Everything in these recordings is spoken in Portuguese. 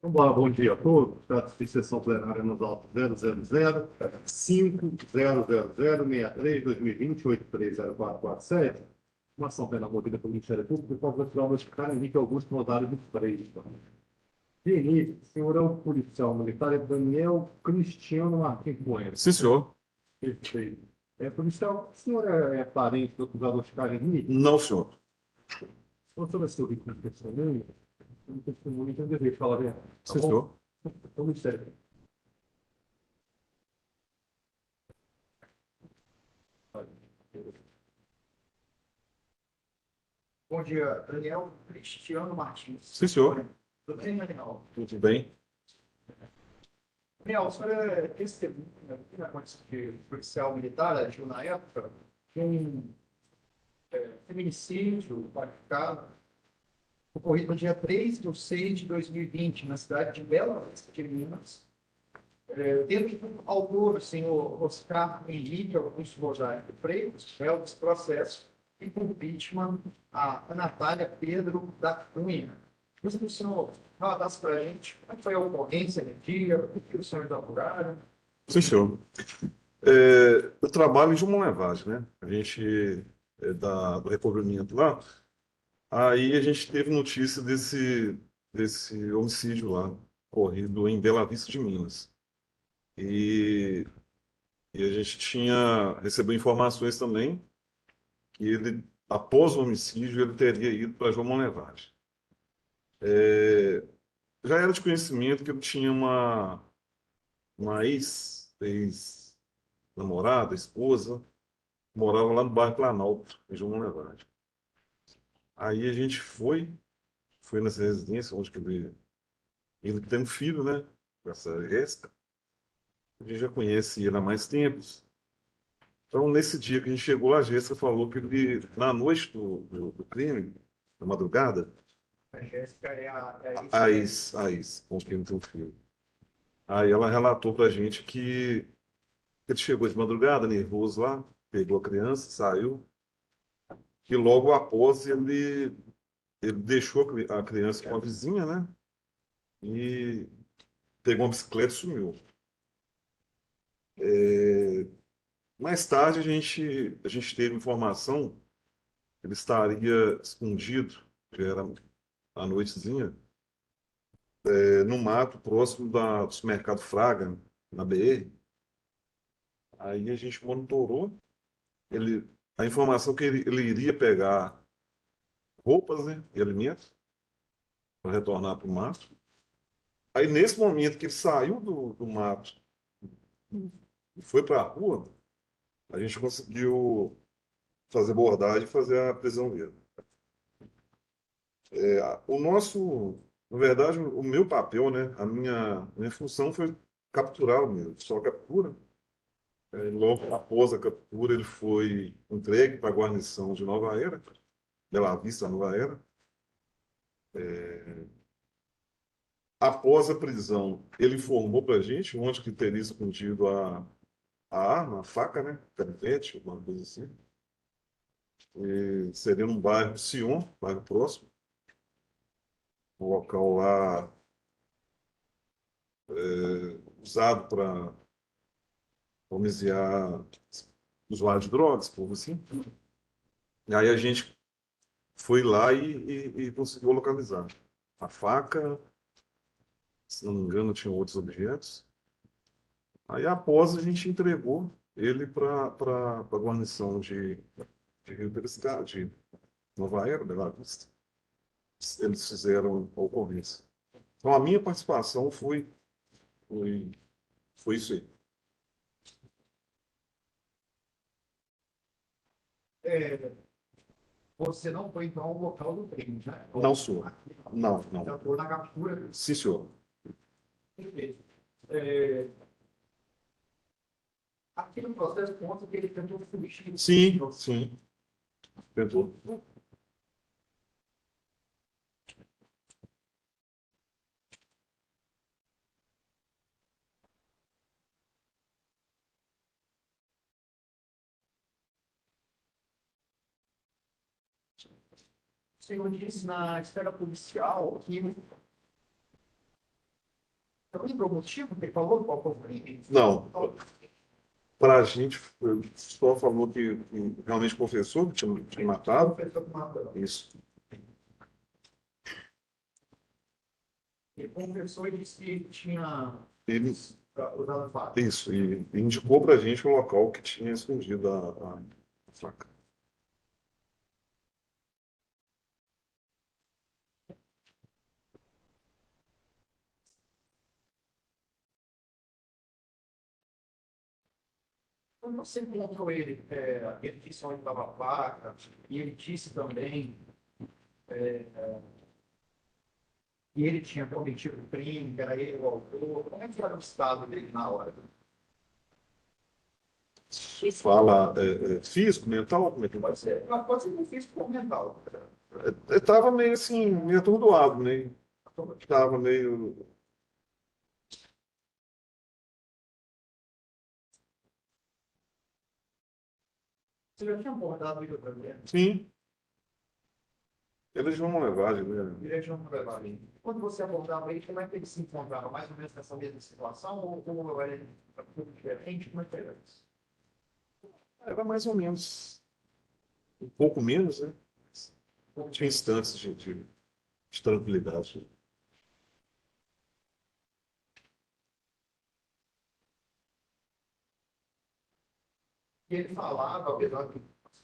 Bom dia a todos. Trato de sessão plenária nos autos 000-5000-63-2020, 830447. Uma ação penal movida pelo Ministério Público por causa de notificar Henrique Augusto Rosário de Freitas. De início, o senhor é o policial militar Daniel Cristiano Martins Bueno. Sim, senhor. Perfeito. Policial, o senhor é parente do acusado Oscar Henrique? Não, senhor. O senhor é seu rico de testemunho? O testemunho tem o dever de falar a verdade. Tá Sim, bom? senhor. Então, Ministério. Bom dia, Daniel Cristiano Martins. Sim, senhor. Tudo bem, Daniel? Tudo bem. Daniel, o senhor é testemunha aqui na condição de policial militar, agiu na época, de um feminicídio praticado, ocorrido no dia 3/6/2020, na cidade de Bela Vista de Minas. Tendo como autor o senhor Oscar Henrique Augusto Rosário de Freitas, réu desse processo, e como vítima a Natália Pedro da Cunha. Gostaria que o senhor relatasse para a gente como é que foi a ocorrência no dia, o que o senhor inauguraram. Sim, senhor. Eu trabalho em João Levagem, né? A gente é do recobrimento lá. Aí a gente teve notícia desse homicídio lá, ocorrido em Bela Vista de Minas. E, e a gente recebeu informações também que ele, após o homicídio, ele teria ido para João Levagem. Já era de conhecimento que ele tinha uma ex-namorada, esposa, morava lá no bairro Planalto, em João Levade. Aí a gente foi nessa residência, onde que ele tem um filho, né, com essa Jéssica. A gente já conhece ele há mais tempos. Então, nesse dia que a gente chegou, a Jéssica falou que ele, na noite do crime, na madrugada, A Jéssica a ex, com quem ele tem um filho. Aí ela relatou pra gente que ele chegou de madrugada, nervoso lá, pegou a criança, saiu, e logo após ele deixou a criança com a vizinha, né? E pegou uma bicicleta e sumiu. Mais tarde a gente teve informação que ele estaria escondido, que era a noitezinha, no mato próximo do supermercado Fraga, na BR. Aí a gente monitorou, a informação que ele iria pegar roupas, né, e alimentos para retornar para o mato. Aí, nesse momento que ele saiu do mato e foi para a rua, a gente conseguiu fazer abordagem e fazer a prisão dele. Na verdade, o meu papel, né, a minha função foi capturar o meu, só captura. Logo após a captura, ele foi entregue para a guarnição de Nova Era, Bela Vista, Nova Era. Após a prisão, ele informou para a gente onde que teria escondido a arma, a faca, né? Canivete, alguma coisa assim. E seria num bairro Sion, bairro próximo. Um local lá usado para homiziar usuários de drogas, povo assim. E aí a gente foi lá e conseguiu localizar. A faca, se não me engano, tinha outros objetos. Aí após a gente entregou ele para a guarnição de Rio Piracicaba, de Nova Era, Bela Vista. Eles fizeram a ocorrência. Então, a minha participação foi, foi isso aí. você não foi, então, ao local do crime, né? Não, senhor. Não, Já não. foi na captura. Sim, senhor. Perfeito. Aqui no processo consta que ele tentou fugir. Sim, sim. Tentou. O senhor disse na esfera policial que Eu lembro o motivo que ele falou, qual foi o crime? Não, para a gente, só falou que realmente confessou que tinha matado. Isso. Ele confessou e disse que tinha Ele, usado faca. isso, e indicou para a gente o local que tinha escondido a faca. Quando você encontrou ele, ele disse onde estava a faca, e ele disse também que ele tinha cometido o crime, que era ele o autor. Como é que era o estado dele na hora? Fala físico, mental, como é que Pode ser difícil mental. estava meio assim, meio atordoado, né? Estava meio. Você já tinha abordado ele outra vez? Sim, eles vão levar, né? Ele já não levava ele. Quando você abordava ele, como é que ele se encontrava? Mais ou menos nessa mesma situação? Ou era tudo diferente? Como é que era isso? Era mais ou menos. Um pouco menos, né? Tinha instantes de tranquilidade. E ele falava, apesar de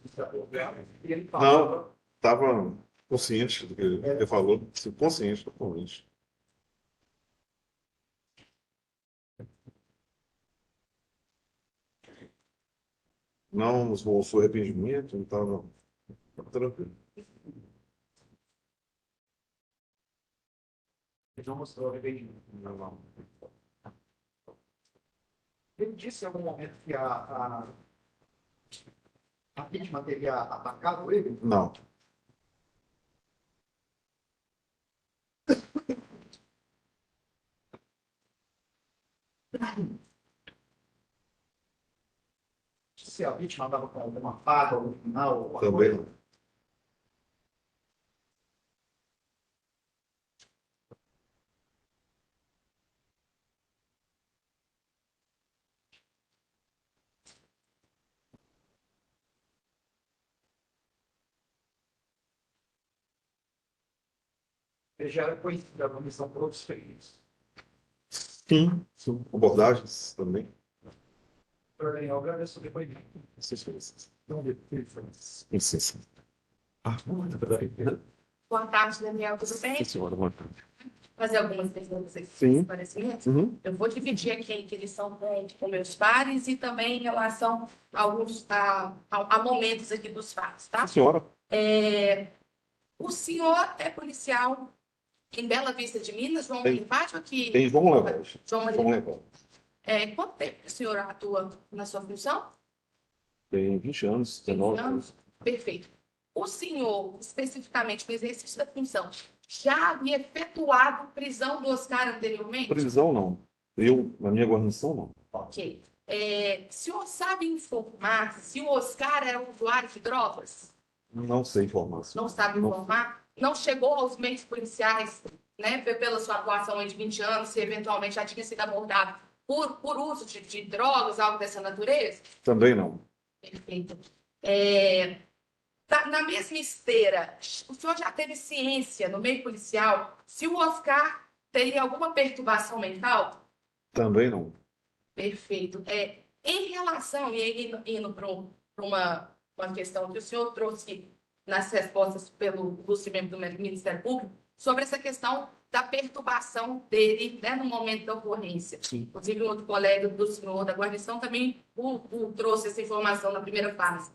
se abordar, ele Não, falava. estava consciente do que ele falou, consciente totalmente. Não esboçou arrependimento, não estava tranquilo. Ele não mostrou arrependimento. Não. Ele disse em algum momento que a vítima teria atacado ele. Não. Se a vítima estava com alguma faca no final, alguma Também coisa. não. Ele já era conhecido da comissão por outros crimes. Sim. Abordagens também. Doutor Daniel, agradeço o depoimento. Não, Licença. Boa tarde, Daniel, tudo bem? Senhora, boa tarde. Fazer algumas perguntas Sim. esclarecimentos. Uhum. Eu vou dividir aqui a inquirição com meus pares e também em relação a momentos aqui dos fatos, tá? Senhora. O senhor é policial em Bela Vista de Minas, João Malivade, ou aqui? Tem João Levante. João João Malivade. Levante. Quanto tempo que o senhor atua na sua função? Tem 20 anos, 19 anos. Perfeito. O senhor, especificamente no exercício da função, já havia efetuado prisão do Oscar anteriormente? Prisão, não. Eu, na minha guarnição, não. Ok. O senhor sabe informar se o Oscar era um usuário de drogas? Não sei informar. Não sabe informar? Não chegou aos meios policiais, né, pela sua atuação aí de 20 anos, se eventualmente já tinha sido abordado por uso de drogas, algo dessa natureza? Também não. Perfeito. Na mesma esteira, o senhor já teve ciência no meio policial se o Oscar teria alguma perturbação mental? Também não. Perfeito. Em relação, e aí indo para uma questão que o senhor trouxe nas respostas pelo membro do Ministério Público, sobre essa questão da perturbação dele, né, no momento da ocorrência. Sim. Inclusive, um outro colega do senhor da guarnição também trouxe essa informação na primeira fase.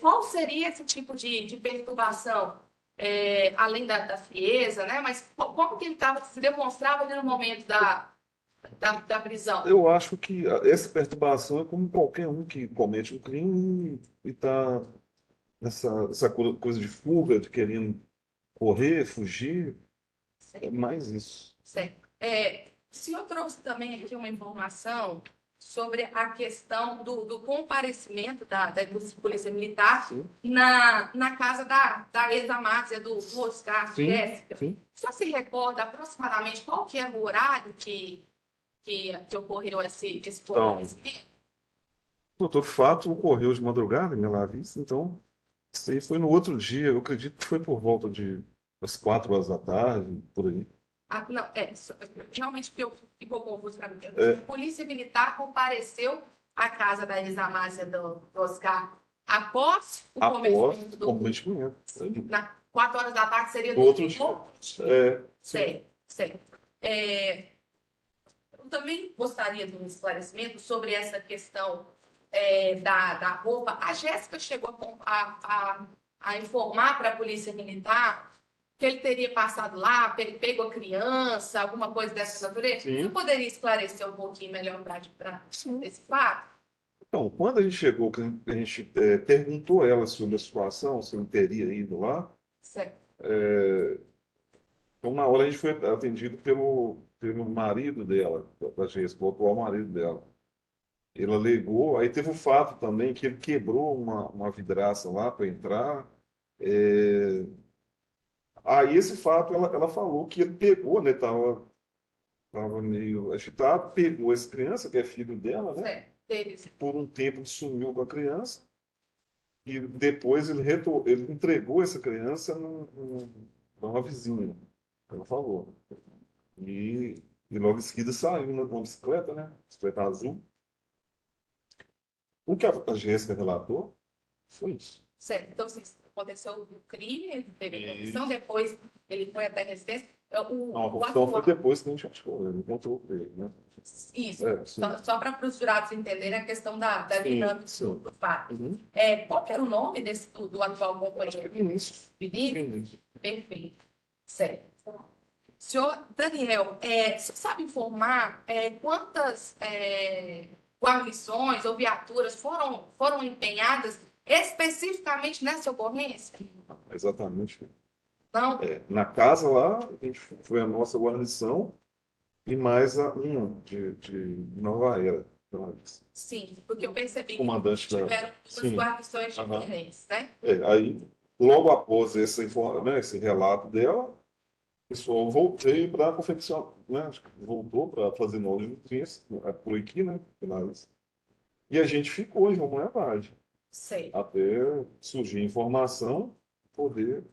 Qual seria esse tipo de perturbação? Além da frieza, né? Mas como que ele se demonstrava ali no momento da prisão? Eu acho que essa perturbação é como qualquer um que comete um crime e está nessa coisa de fuga, de querendo correr, fugir. É mais isso. Certo. O senhor trouxe também aqui uma informação sobre a questão do comparecimento da Polícia Militar Sim. na casa da ex-Amásia, do Oscar, Sim, Jéssica. sim. Você se recorda aproximadamente qual que é o horário que ocorreu esse comparecimento? Doutor, fato ocorreu de madrugada em Bela Vista, então isso aí foi no outro dia, eu acredito que foi por volta de das 4 horas da tarde, por aí. Ah, não, realmente ficou confuso para mim. É. A Polícia Militar compareceu à casa da ex-Amásia do Oscar após o Após começo o cometimento. na 4 horas da tarde seria No outro dia. É, Certo, certo. Eu também gostaria de um esclarecimento sobre essa questão da roupa. A Jéssica chegou a informar para a Polícia Militar que ele teria passado lá, pego a criança, alguma coisa dessa natureza. Sim. Você poderia esclarecer um pouquinho melhor para esse fato? então, quando a gente chegou, que a gente perguntou a ela sobre a situação, se ele teria ido lá, Certo. então na hora a gente foi atendido pelo marido dela, da Jéssica, o atual marido dela. Ele alegou, aí teve o fato também que ele quebrou uma vidraça lá para entrar. Aí esse fato ela falou que ele pegou, né? Tava meio agitado, pegou essa criança, que é filho dela, né? Certo. Deles. Por um tempo ele sumiu com a criança e depois ele entregou essa criança para uma vizinha, ela falou. E logo em seguida saiu numa bicicleta, né? Bicicleta azul. O que a Jéssica relatou foi isso. Certo. Então, assim, aconteceu o crime, ele teve a Isso. confissão, depois ele foi até a residência. Não, a confissão foi depois que a gente achou, ele encontrou ele, né? Isso. Sim. Só para os jurados entenderem a questão da Sim, dinâmica sim. do fato. Uhum. Qual que era o nome do atual Acho que companheiro? é Vinícius. Vinícius? Vinícius. Perfeito. Certo. Senhor Daniel, você sabe informar quantas guarnições ou viaturas foram empenhadas especificamente nessa ocorrência? Exatamente. Não? Na casa lá, a gente foi a nossa guarnição e mais uma de Nova Era. Sim, porque eu percebi que Comandante da- tiveram duas Sim. guarnições Aham. diferentes, né? Aí, logo após esse relato dela, o pessoal voltei para confeccionar, né? Acho que voltou para fazer novas notícias por aqui, né? E a gente ficou em João Levade, Sei. até surgir informação poder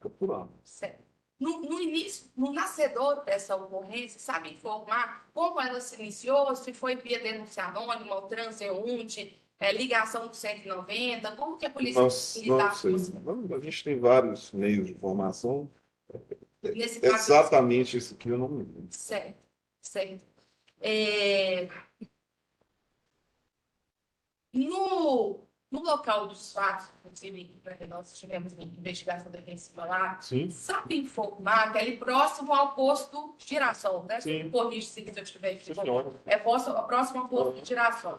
capturar. Certo. No início, no nascedor dessa ocorrência, sabe informar como ela se iniciou, se foi via denúncia anônima, ou transeunte, ligação do 190, como que a polícia Não militar sei. A gente tem vários meios de informação. nesse caso? Exatamente isso aqui eu não me lembro. Certo, certo. No local dos fatos, inclusive, nós tivemos uma investigação defensiva lá, Sim. sabe informar que é ali próximo ao posto Girassol, né? Sim. Corrige se eu estiver Sim, equivocado. senhora. É próximo ao posto Girassol.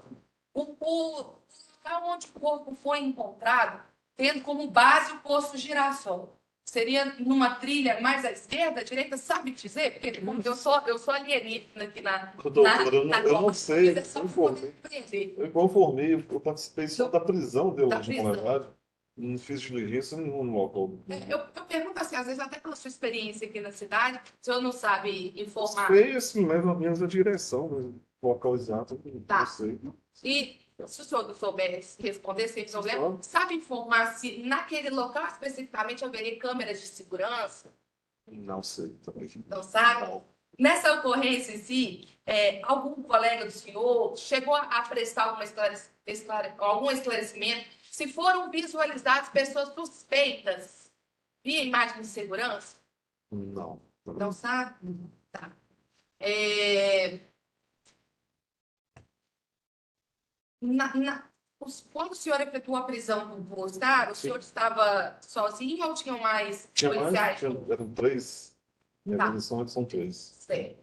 O local onde o corpo foi encontrado, tendo como base o posto Girassol. Seria numa trilha mais à esquerda, à direita, sabe dizer? Porque eu sou alienígena aqui Doutora, eu não sei. é só para poder compreender. Eu conformei, eu participei só da prisão dele Da de prisão. Levade. Não fiz diligência nenhuma no local. Eu pergunto assim, às vezes até pela sua experiência aqui na cidade, o senhor não sabe informar. Sei, assim, mais ou menos a direção, né? O local exato, eu Tá. não sei. E se o senhor não souber responder sem problema, sabe informar se naquele local especificamente haveria câmeras de segurança? Não sei também. Não sabe? Nessa ocorrência em si, algum colega do senhor chegou a prestar algum esclarecimento? Se foram visualizadas pessoas suspeitas via imagem de segurança? Não. Não sabe? Tá. Quando o senhor efetuou a prisão do Oscar, o senhor estava sozinho ou tinham mais Tinha policiais? eram 3. Minha Tá. posição são 3. Certo.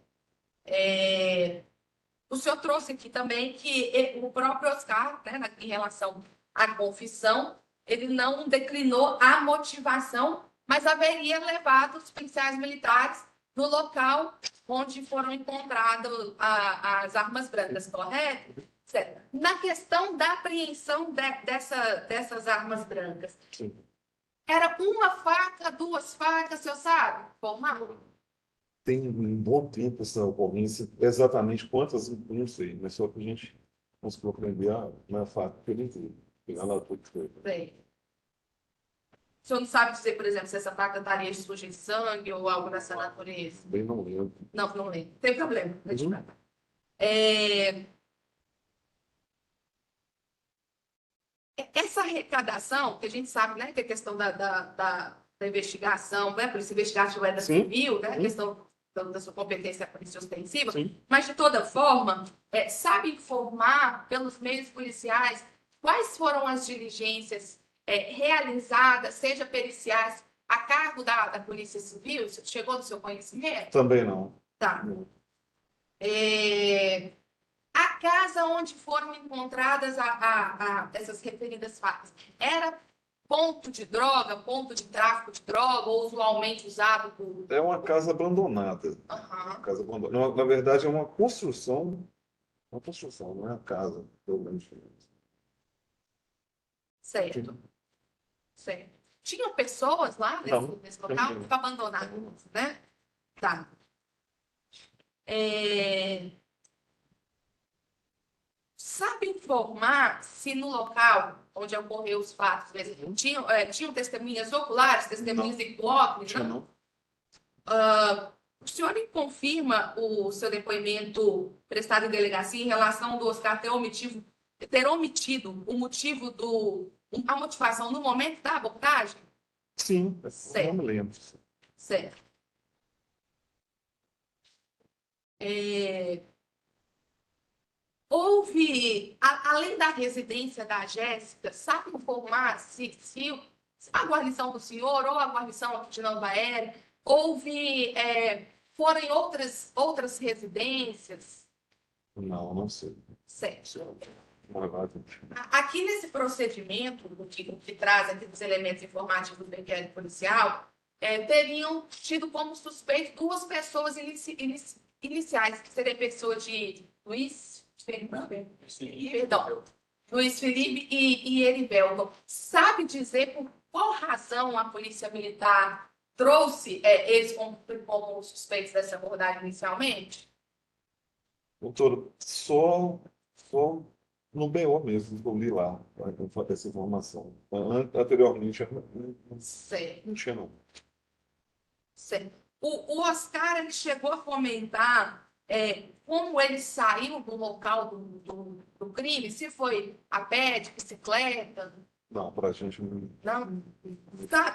O senhor trouxe aqui também que o próprio Oscar, né, em relação à confissão, ele não declinou a motivação, mas haveria levado os policiais militares no local onde foram encontradas as armas brancas, correto? Certo. Na questão da apreensão dessas armas brancas, Sim. era uma faca, duas facas, o senhor sabe? Formar? Tem um bom tempo essa ocorrência, exatamente quantas, não sei, mas só que a gente conseguiu aprender na faca que ele entrou. Pegar lá tudo que foi. Sei. O senhor não sabe dizer, por exemplo, se essa faca estaria suja de sangue ou algo dessa natureza? Bem não lembro. Não, não lembro. Tem problema. Uhum. Essa arrecadação, que a gente sabe, né, que é a questão da investigação, né, Polícia Investigativa é da Sim. Civil, né, a Sim. questão da sua competência a Polícia Ostensiva, Sim. mas, de toda forma, sabe informar pelos meios policiais quais foram as diligências realizadas, seja periciais, a cargo da Polícia Civil? Isso chegou no seu conhecimento? Também não. Tá. A casa onde foram encontradas essas referidas facas era ponto de droga, ponto de tráfico de droga, ou usualmente usado por. É uma casa abandonada. Aham, Uma casa abandonada. Na verdade, é uma construção. Uma construção, não é uma casa, pelo menos. certo. Certo. Tinham pessoas lá Não, nesse local? não. Ficou abandonado, né? Tá. Sabe informar se no local onde ocorreu os fatos mesmo, tinham testemunhas oculares, testemunhas hipócritas? Tinha não. O senhor me confirma o seu depoimento prestado em delegacia em relação do Oscar ter omitido o motivo a motivação no momento da abordagem? Sim, Certo. não me lembro. Certo. Houve, além da residência da Jéssica, sabe informar se a guarnição do senhor ou a guarnição aqui de Nova Era, foram em outras residências? Não, não sei. Certo. Aqui nesse procedimento, que traz aqui os elementos informativos do inquérito policial, teriam tido como suspeitos duas pessoas iniciais, que seria a pessoa de Luiz Felipe e Erivelton. Sabe dizer por qual razão a Polícia Militar trouxe eles como suspeitos dessa abordagem inicialmente? Doutor, só no BO mesmo que eu li lá, essa informação. Anteriormente, Certo. não tinha, não. Certo. O Oscar ele chegou a comentar como ele saiu do local do crime, se foi a pé, de bicicleta. Não, para a gente não. Não?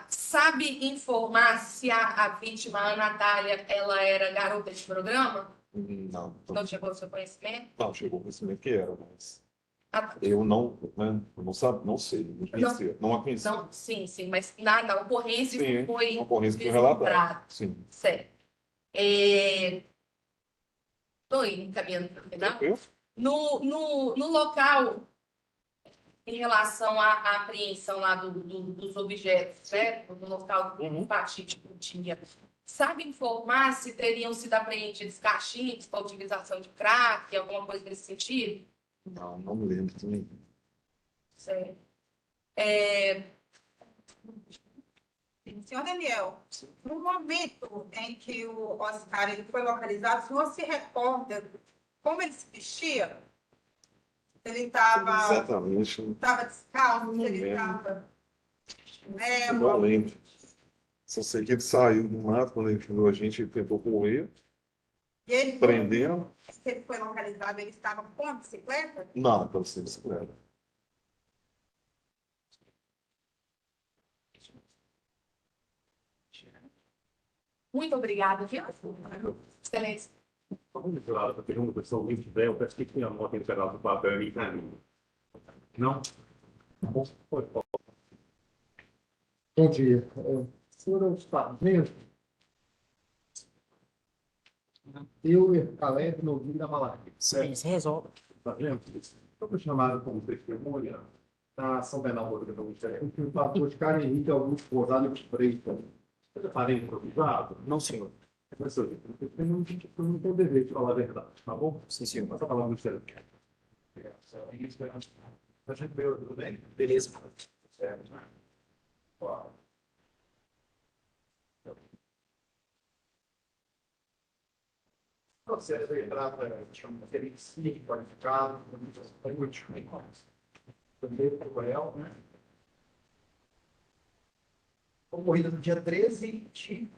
Sabe informar se a vítima, a Natália, ela era garota de programa? Não. Não chegou ao seu conhecimento? Não, chegou o conhecimento que era, mas Ah, eu não, né, não sei, não conhecia, não a conhecia. não, sim, mas na ocorrência Sim, isso foi uma ocorrência que foi vislumbrado. relatada. Sim. Certo. Estou encaminhando para o final. Eu? No local, em relação à apreensão lá dos objetos, certo? No local do fatídico dia, sabe informar se teriam sido apreendidos cachimbos para utilização de crack, alguma coisa nesse sentido? Não me lembro também. Certo. Senhor Daniel, no momento em que o Oscar ele foi localizado, o senhor se recorda como ele se vestia? Ele estava Exatamente. descalço, Não ele lembro. estava... Não lembro. Só sei que ele saiu do mato quando ele viu a gente, ele tentou correr, E ele, prendendo. se ele foi localizado, ele estava com a bicicleta? Não, para ser bicicleta. Muito obrigada, viu? Excelência. Vamos para a pergunta, pessoal, alguém tiver, eu peço que tenha a nota integrada do papel aí para mim. Não? Bom dia. Foram os sargentos. Eu e Caleb no Rio da Malaria. Sim, se resolve. Sargentos, eu fui chamado como testemunha na ação penal do Ministério Público, o pastor Oscar Henrique Augusto Rosado de Freitas. Eu já falei improvisado? Não, senhor. Professor, eu não tenho o dever de falar a verdade, tá bom? Sim, senhor. Passa a palavra do senhor. Tá tranquilo, tudo bem? Beleza. Certo. Ó. Processo aí trata de um referencial qualificado, também para o Coreia, né? Ocorrida no dia 13 de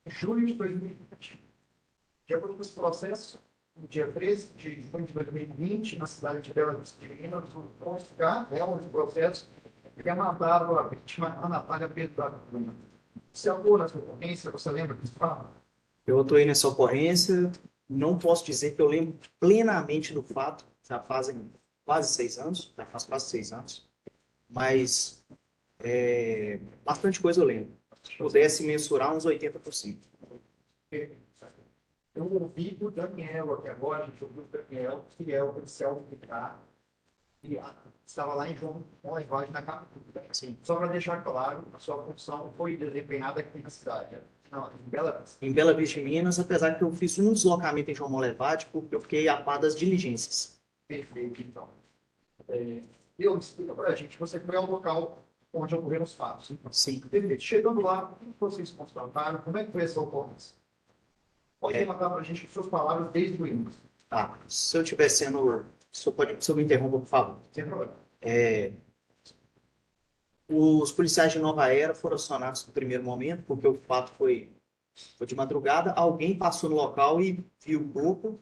julho de 2020. De acordo com esse processo, no dia 13 de junho de 2020, na cidade de Bela Vista de Minas, o Oscar, onde o processo, que mataram a vítima, a Natália Pedro da Cunha. Se atuou nessa ocorrência, você lembra desse fato? Eu atuei nessa ocorrência, não posso dizer que eu lembro plenamente do fato, já fazem quase 6 anos, já faz quase 6 anos, mas bastante coisa eu lembro. Se pudesse mensurar, uns 80%. Eu ouvi o Daniel aqui agora, a gente ouviu o Daniel, que é o policial militar, e estava lá em João Molevade, na capital. Sim. Só para deixar claro, a sua função foi desempenhada aqui na cidade, não, em Bela Vista. Em Bela Vista de Minas, apesar que eu fiz um deslocamento em João Molevade, porque eu fiquei a par das diligências. Perfeito, então. Eu explica para a gente, você foi ao local onde ocorreram os fatos. Sim. Perfeito. Chegando lá, o que vocês constataram? Como é que foi essa ocorrência? Pode relatar para a gente suas palavras desde o início. Tá. Se eu estiver sendo... Se eu me interrompa, por favor. Sem problema. Os policiais de Nova Era foram acionados no primeiro momento, porque o fato foi de madrugada. Alguém passou no local e viu o corpo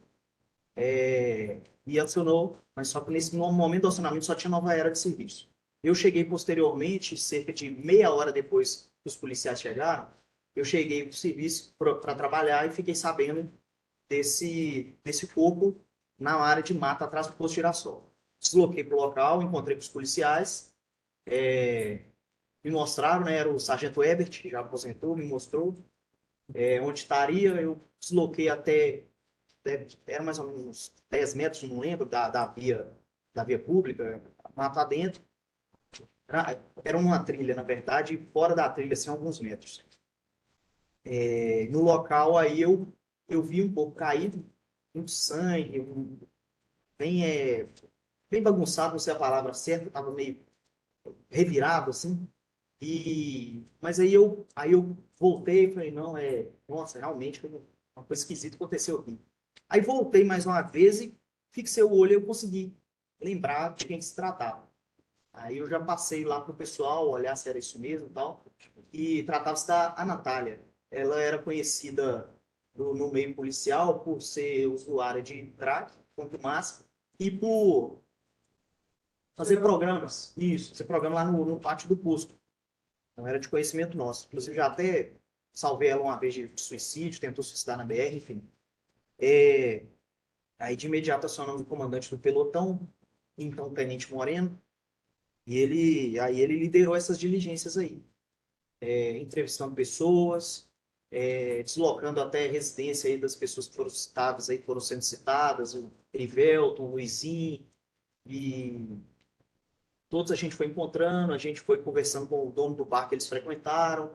e acionou, mas só que nesse momento do acionamento só tinha Nova Era de serviço. Eu cheguei posteriormente, cerca de meia hora depois que os policiais chegaram, eu cheguei para o serviço para trabalhar e fiquei sabendo desse corpo na área de mata atrás do posto de Girassol. Desloquei para o local, encontrei com os policiais, me mostraram, né, era o sargento Ebert, que já aposentou, me mostrou onde estaria. Eu desloquei até, era mais ou menos uns 10 metros, não lembro, da via pública, mata dentro. Era uma trilha, na verdade, fora da trilha, assim, alguns metros. No local, aí eu vi um pouco caído, muito sangue, bem bagunçado, não sei a palavra certa, estava meio revirado, assim. Mas aí eu voltei e falei, não, nossa, realmente uma coisa esquisita aconteceu aqui. Aí voltei mais uma vez e fixei o olho e eu consegui lembrar de quem se tratava. Aí eu já passei lá pro pessoal olhar se era isso mesmo e tal. E tratava-se da Natália. Ela era conhecida no meio policial por ser usuária de crack, contumaz, e por fazer programas. Isso, fazer programa lá no pátio do posto. Então era de conhecimento nosso. Inclusive já até salvei ela uma vez de suicídio, tentou suicidar na BR, enfim. Aí de imediato acionamos o comandante do pelotão, então o Tenente Moreno, e ele liderou essas diligências aí. Entrevistando pessoas, deslocando até a residência aí das pessoas que foram citadas, aí foram sendo citadas, o Erivelton, o Luizinho, e todos a gente foi encontrando, a gente foi conversando com o dono do bar que eles frequentaram,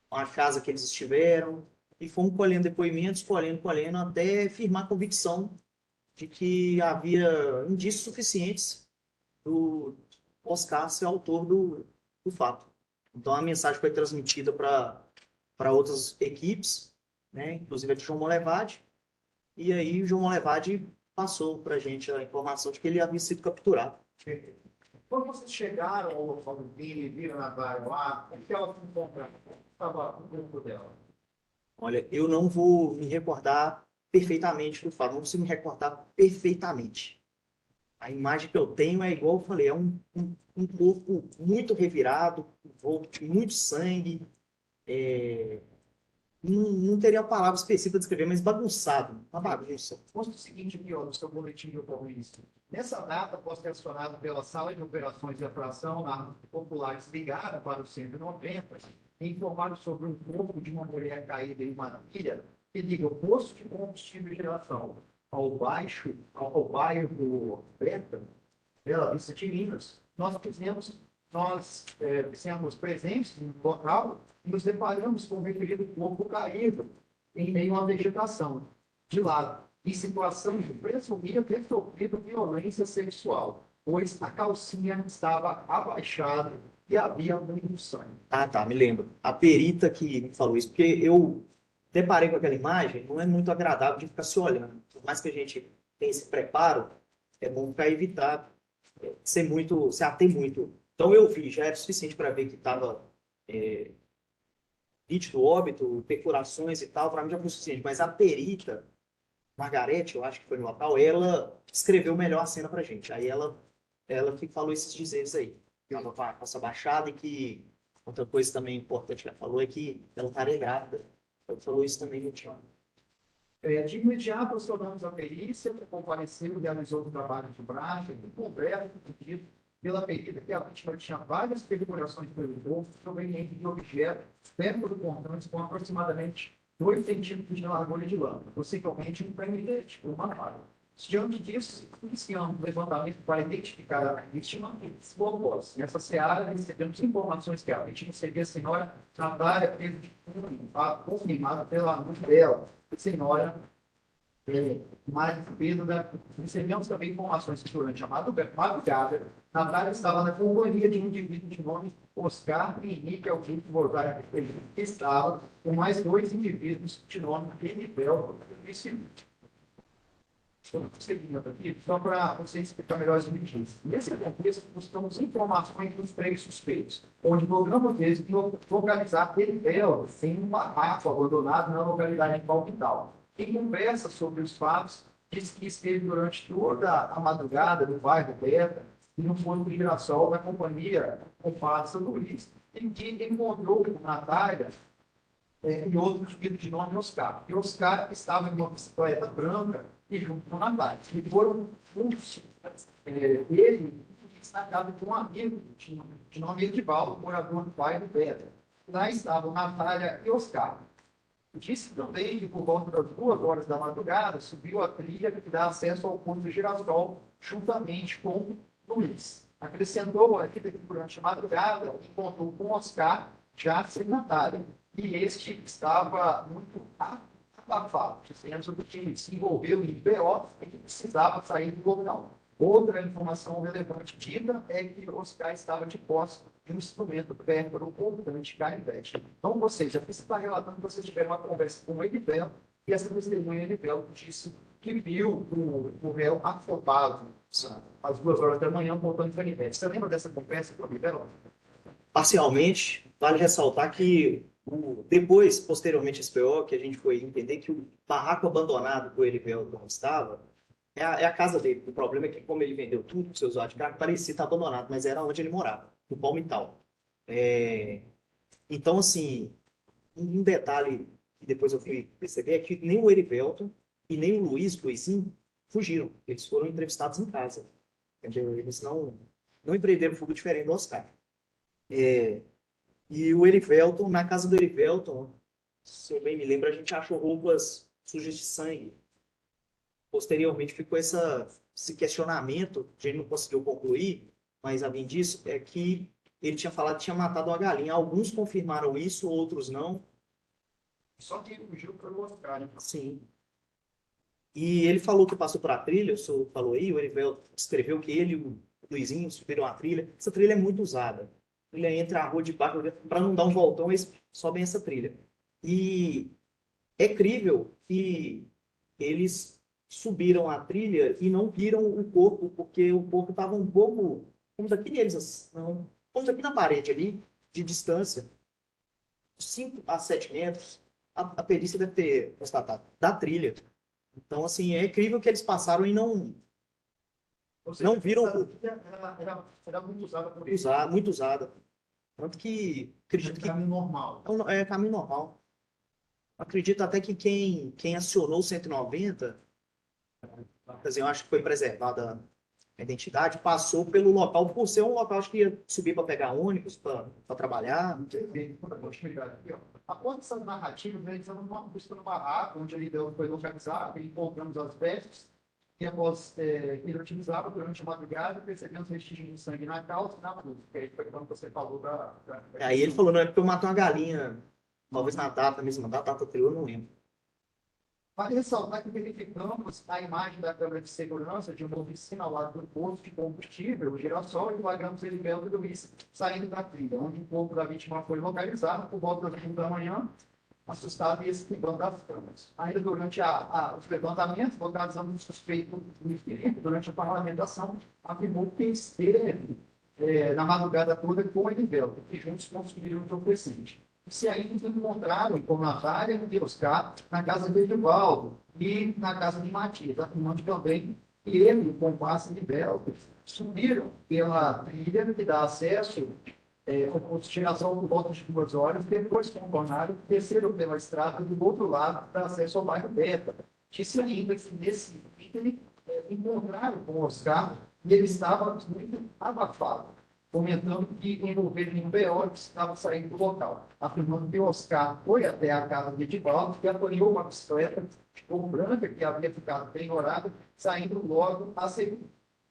com a casa que eles estiveram, e fomos colhendo depoimentos, colhendo, até firmar a convicção de que havia indícios suficientes do Oscar ser autor do fato. Então a mensagem foi transmitida para outras equipes, né, inclusive a de João Molevade, e aí o João Molevade passou para a gente a informação de que ele havia sido capturado. Quando vocês chegaram ao local do crime, viram a Natália lá, o que ela se encontrava? Estava no corpo dela. Olha, eu não vou me recordar perfeitamente do fato, não consigo me recordar perfeitamente. A imagem que eu tenho é igual eu falei, é um corpo muito revirado, envolto de muito sangue. Não teria a palavra específica para descrever, mas bagunçado, uma bagunça. Consta o seguinte aqui, ó, no seu boletim de ocorrência. Nessa data, após ter acionado pela Sala de Operações de Atração, armas populares ligaram para o 190 e informaram sobre um corpo de uma mulher caída em uma ilha que liga o posto de combustível de geração ao bairro Beta, Bela Vista de Minas. Nós fizemos presentes no local e nos deparamos com o referido corpo caído em meio à vegetação, de lado, em situação de presumir ter sofrido violência sexual, pois a calcinha estava abaixada e havia muito sangue. Ah, tá, me lembro. A perita que me falou isso, porque eu deparei com aquela imagem, não é muito agradável de ficar se olhando. Por mais que a gente tenha esse preparo, é bom para evitar ser muito, se ater muito. Então eu vi, já era suficiente para ver que estava nítido óbito, perfurações e tal, para mim já foi suficiente. Mas a perita, Margarete, eu acho que foi no local, ela escreveu melhor a cena pra gente. Aí ela que falou esses dizeres aí. Estava com a calça baixada e que outra coisa também importante que ela falou é que ela estaria grávida. Ela falou isso também no time. De imediato, acionamos a perícia, que compareceu e realizou o trabalho de braço, e completo, pedido pela perita que a vítima tinha várias perfurações pelo corpo, provenientes de objetos perfurocontantes com aproximadamente 2 centímetros de largura de lâmina, possivelmente um prendente, uma arma. Diante disso, iniciamos o levantamento para identificar a vítima e expor-los. Nessa seara, recebemos informações que a vítima seria a senhora Natália Pedro de Cunha, confirmada pela mãe dela, a senhora Mário Pedro da... Recebemos também informações que durante a madrugada, Natália estava na companhia de um indivíduo de nome Oscar Henrique Augusto Bordaia, que estava com mais 2 indivíduos de nome Renibel e seguimento aqui, só para vocês explicar melhor os motivos. Nesse contexto, buscamos informações dos 3 suspeitos, onde logramos eles localizar Renibel em um barraco abandonado na localidade de Palmital. Em conversa sobre os fatos, disse que esteve durante toda a madrugada no bairro Beta e no Porto de Girassol, na companhia com o Padre São Luís, em que encontrou com Natália e outro filho de nome Oscar. E Oscar estava em uma bicicleta branca e junto com Natália. E foram juntos, ele está casado com um amigo de nome Edivaldo, morador do bairro Beta. Lá estavam Natália e Oscar. Disse também que por volta das 2 horas da madrugada subiu a trilha que dá acesso ao Porto de Girassol, juntamente com Luiz. Acrescentou aqui que durante a madrugada encontrou com Oscar já sem Natália. E este estava muito abafado, dizendo que se envolveu em BO e que precisava sair do local. Outra informação relevante dita é que Oscar estava de posse de um instrumento cortante canivete. Então, vocês, já está relatando que vocês tiveram uma conversa com o Edibel, e essa testemunha Edibel disse que viu o réu afobado às 2 horas da manhã portando canivete. Você lembra dessa conversa com o Edibel? Parcialmente, vale ressaltar que depois, posteriormente, esse PO, que a gente foi entender que o barraco abandonado que o Erivelton estava é a casa dele. O problema é que, como ele vendeu tudo para o seu usuário de carro, parecia estar abandonado, mas era onde ele morava, no Palmital. Então, assim, um detalhe que depois eu fui perceber é que nem o Erivelton e nem o Luizinho, fugiram. Eles foram entrevistados em casa. Entendeu? Eles não empreenderam fuga diferente do Oscar. E o Erivelton, na casa do Erivelton, se eu bem me lembro, a gente achou roupas sujas de sangue. Posteriormente ficou esse questionamento, que a gente não conseguiu concluir, mas além disso, é que ele tinha falado que tinha matado uma galinha. Alguns confirmaram isso, outros não. Só quem fugiu foi o Oscar, né? Sim. E ele falou que passou por a trilha, o senhor falou aí, o Erivelton escreveu que ele e o Luizinho subiram a trilha. Essa trilha é muito usada. Ele entra a rua de barco, para não dar um voltão, eles sobem essa trilha. E é crível que eles subiram a trilha e não viram o corpo, porque o corpo estava um pouco, vamos aqui neles, não, vamos aqui na parede ali, de distância, 5 a 7 metros, a perícia deve ter constatado, da trilha. Então, assim, é incrível que eles passaram e não viram o corpo. Era muito usada por isso. Muito usada. Tanto que acredito que caminho normal. é caminho normal. Acredito até que quem acionou o 190, quer dizer, eu acho que foi preservada a identidade, passou pelo local, por ser um local que ia subir para pegar ônibus, para trabalhar. Vou explicar aqui, ó. Após essa narrativa, realizamos uma busca no barraco, onde ele foi localizado, e encontramos as vestes, e após ele utilizava durante a madrugada, percebemos vestígios de sangue na calça e na blusa, que aí foi quando você falou Aí ele falou, não, é porque eu matei uma galinha, talvez na data, mesma data anterior, eu não lembro. Vale ressaltar que verificamos a imagem da câmera de segurança de uma oficina ao lado do posto de combustível, o girassol, e flagramos ele e Luiz saindo da trilha, onde o corpo da vítima foi localizado por volta das 5 da manhã, assustado e esquivando das câmeras. Ainda durante os levantamentos, localizamos um suspeito durante a parlamentação, afirmou que esteve na madrugada toda com o Edivelto, que juntos conseguiram o entorpecente. Se ainda encontraram com Natália e Oscar na casa de Edivaldo e na casa de Matias, afirmando também que ele, com o passe de Belto, subiram pela trilha que dá acesso com tiração por volta de 2 horas, depois contornaram, desceram pela estrada do outro lado para acesso ao bairro Beta. Disse ainda que nesse item encontraram com o Oscar e ele estava muito abafado, comentando que envolveram em um BO que estava saindo do local, afirmando que o Oscar foi até a casa de Edivaldo, que apanhou uma bicicleta de cor branca que havia ficado penhorada, saindo logo a seguir.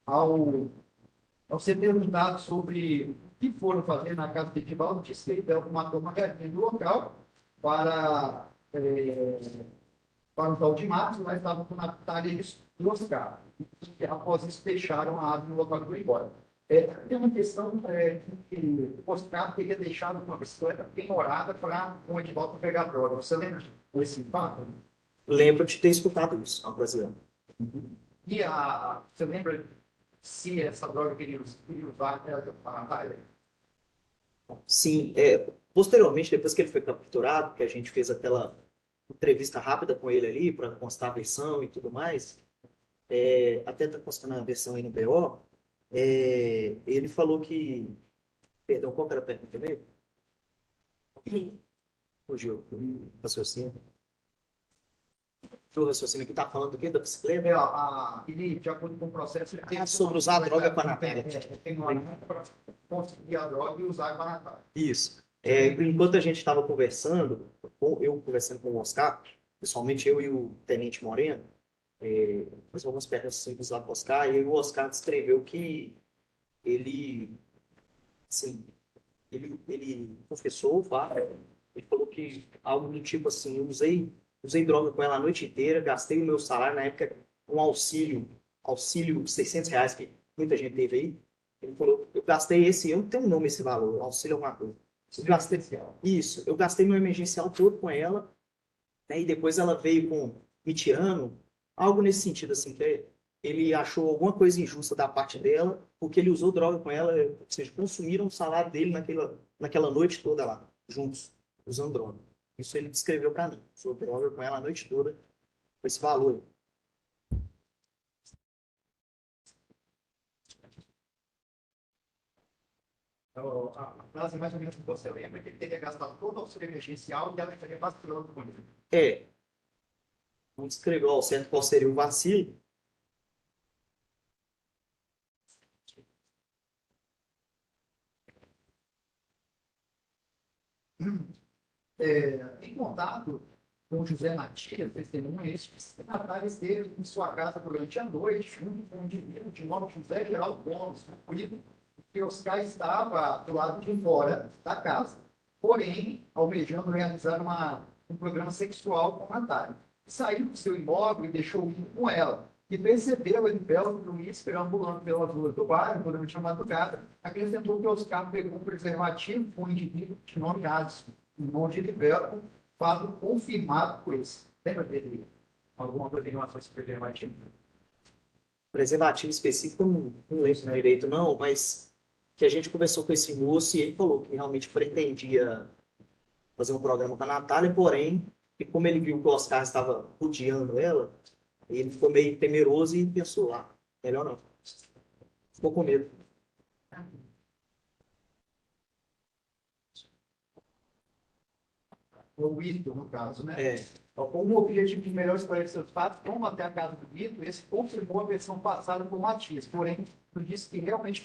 Ao ser perguntado sobre o que foram fazer na casa de Edivaldo, disse que Edivaldo matou uma galinha no local para um tal de Marcos, mas estavam com Natália e Oscar. E após isso, deixaram a árvore no local que foi embora. Tem uma questão que o Oscar teria deixado uma bicicleta penhorada para o Edivaldo pegar a droga. Você lembra desse fato? Lembro de ter escutado isso, na ocasião. E você lembra se essa droga queria usar para a Natália? Sim, posteriormente, depois que ele foi capturado, que a gente fez aquela entrevista rápida com ele ali, para constar a versão e tudo mais, até está constando a versão aí no BO, ele falou que... Perdão, qual que era a pergunta dele? Fugiu o raciocínio. O raciocínio que está falando do quê? Da bicicleta? Ele, de acordo com o processo, ele teve Sobre usar a droga com a Natália. Tem uma para conseguir a droga e usar com a Natália. Isso. Enquanto a gente estava conversando, eu conversando com o Oscar, pessoalmente eu e o Tenente Moreno, fiz algumas perguntas simples lá para o Oscar, e o Oscar descreveu que ele, assim, ele confessou, ele falou que algo do tipo assim, eu usei droga com ela a noite inteira, gastei o meu salário, na época, um auxílio de R$ 600, que muita gente teve aí. Ele falou, eu gastei eu não tenho um nome esse valor, auxílio alguma coisa. Eu gastei meu emergencial todo com ela, né, e depois ela veio me tirando, algo nesse sentido, assim, que ele achou alguma coisa injusta da parte dela, porque ele usou droga com ela, ou seja, consumiram o salário dele naquela noite toda lá, juntos, usando droga. Isso ele descreveu para mim. Usou droga com ela a noite toda, com esse valor. A frase mais ou menos que você lembra que ele teria gastado todo o auxílio emergencial e ela estaria vacilando com ele. Não descreveu ao certo qual seria o vacilo. Em contato com José Matias, testemunha, esse Natália esteve em sua casa durante a noite, junto com um indivíduo de nome José Geraldo Gomes, concluído que Oscar estava do lado de fora da casa, porém, almejando realizar um programa sexual com a Natália. Saiu do seu imóvel e deixou ir com ela, e percebeu ele belo Luiz perambulando pelas ruas do bairro durante a madrugada, acrescentou que Oscar pegou um preservativo com um indivíduo de nome Adson, irmão de Liberto, fato confirmado por esse. Lembra dele? Alguma coisa em relação a esse preservativo? Preservativo específico, não lembro direito, não, mas que a gente conversou com esse moço e ele falou que realmente pretendia fazer um programa com a Natália, porém, e como ele viu que o Oscar estava rodeando ela, ele ficou meio temeroso e pensou, melhor não. Ficou com medo. O Ito, no caso, né? Com o objetivo de melhor esclarecer os fatos, como até a casa do Ito, esse confirmou a versão passada por Matias, porém, ele disse que realmente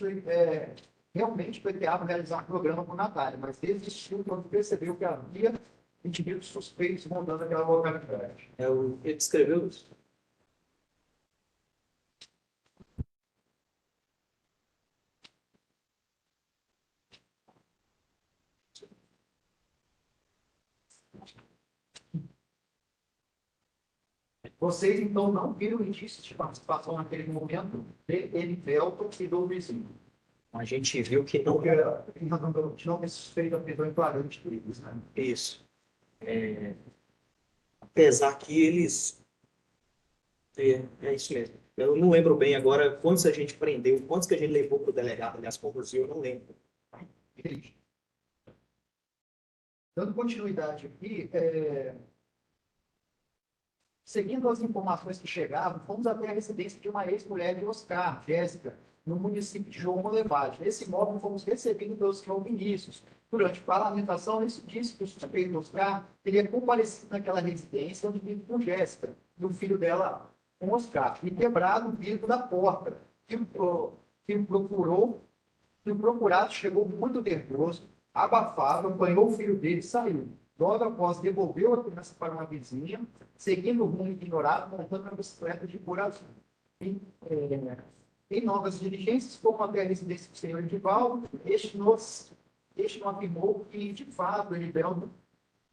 pleiteava realizar um programa com Natália, mas desistiu quando percebeu que havia indivíduos suspeitos montando aquela localidade. Ele descreveu isso. Vocês, então, não viram indícios de participação naquele momento de Elivelton e do vizinho. A gente viu que não Porque a gente não tem suspeita da prisão em flagrante deles, né? isso. Apesar que eles. É isso mesmo. Eu não lembro bem agora quantos a gente prendeu, quantos que a gente levou para o delegado, aliás, conduziu, eu não lembro. Entendi. Dando continuidade aqui, seguindo as informações que chegavam, fomos até a residência de uma ex-mulher de Oscar, Jéssica, no município de João Molevade. Nesse imóvel, fomos recebidos pelos senhor Vinícius. Durante a parlamentação, ele disse que o suspeito Oscar teria comparecido naquela residência onde vive com Jéssica, e o filho dela com Oscar, e quebrado o vidro da porta. O procurado chegou muito nervoso, abafado, apanhou o filho dele e saiu. Logo após, devolveu a criança para uma vizinha, seguindo o rumo ignorado, montando uma bicicleta de cor azul. Em novas diligências, fomos até a residência do senhor Edivaldo. Este não afirmou que, de fato, Edivaldo,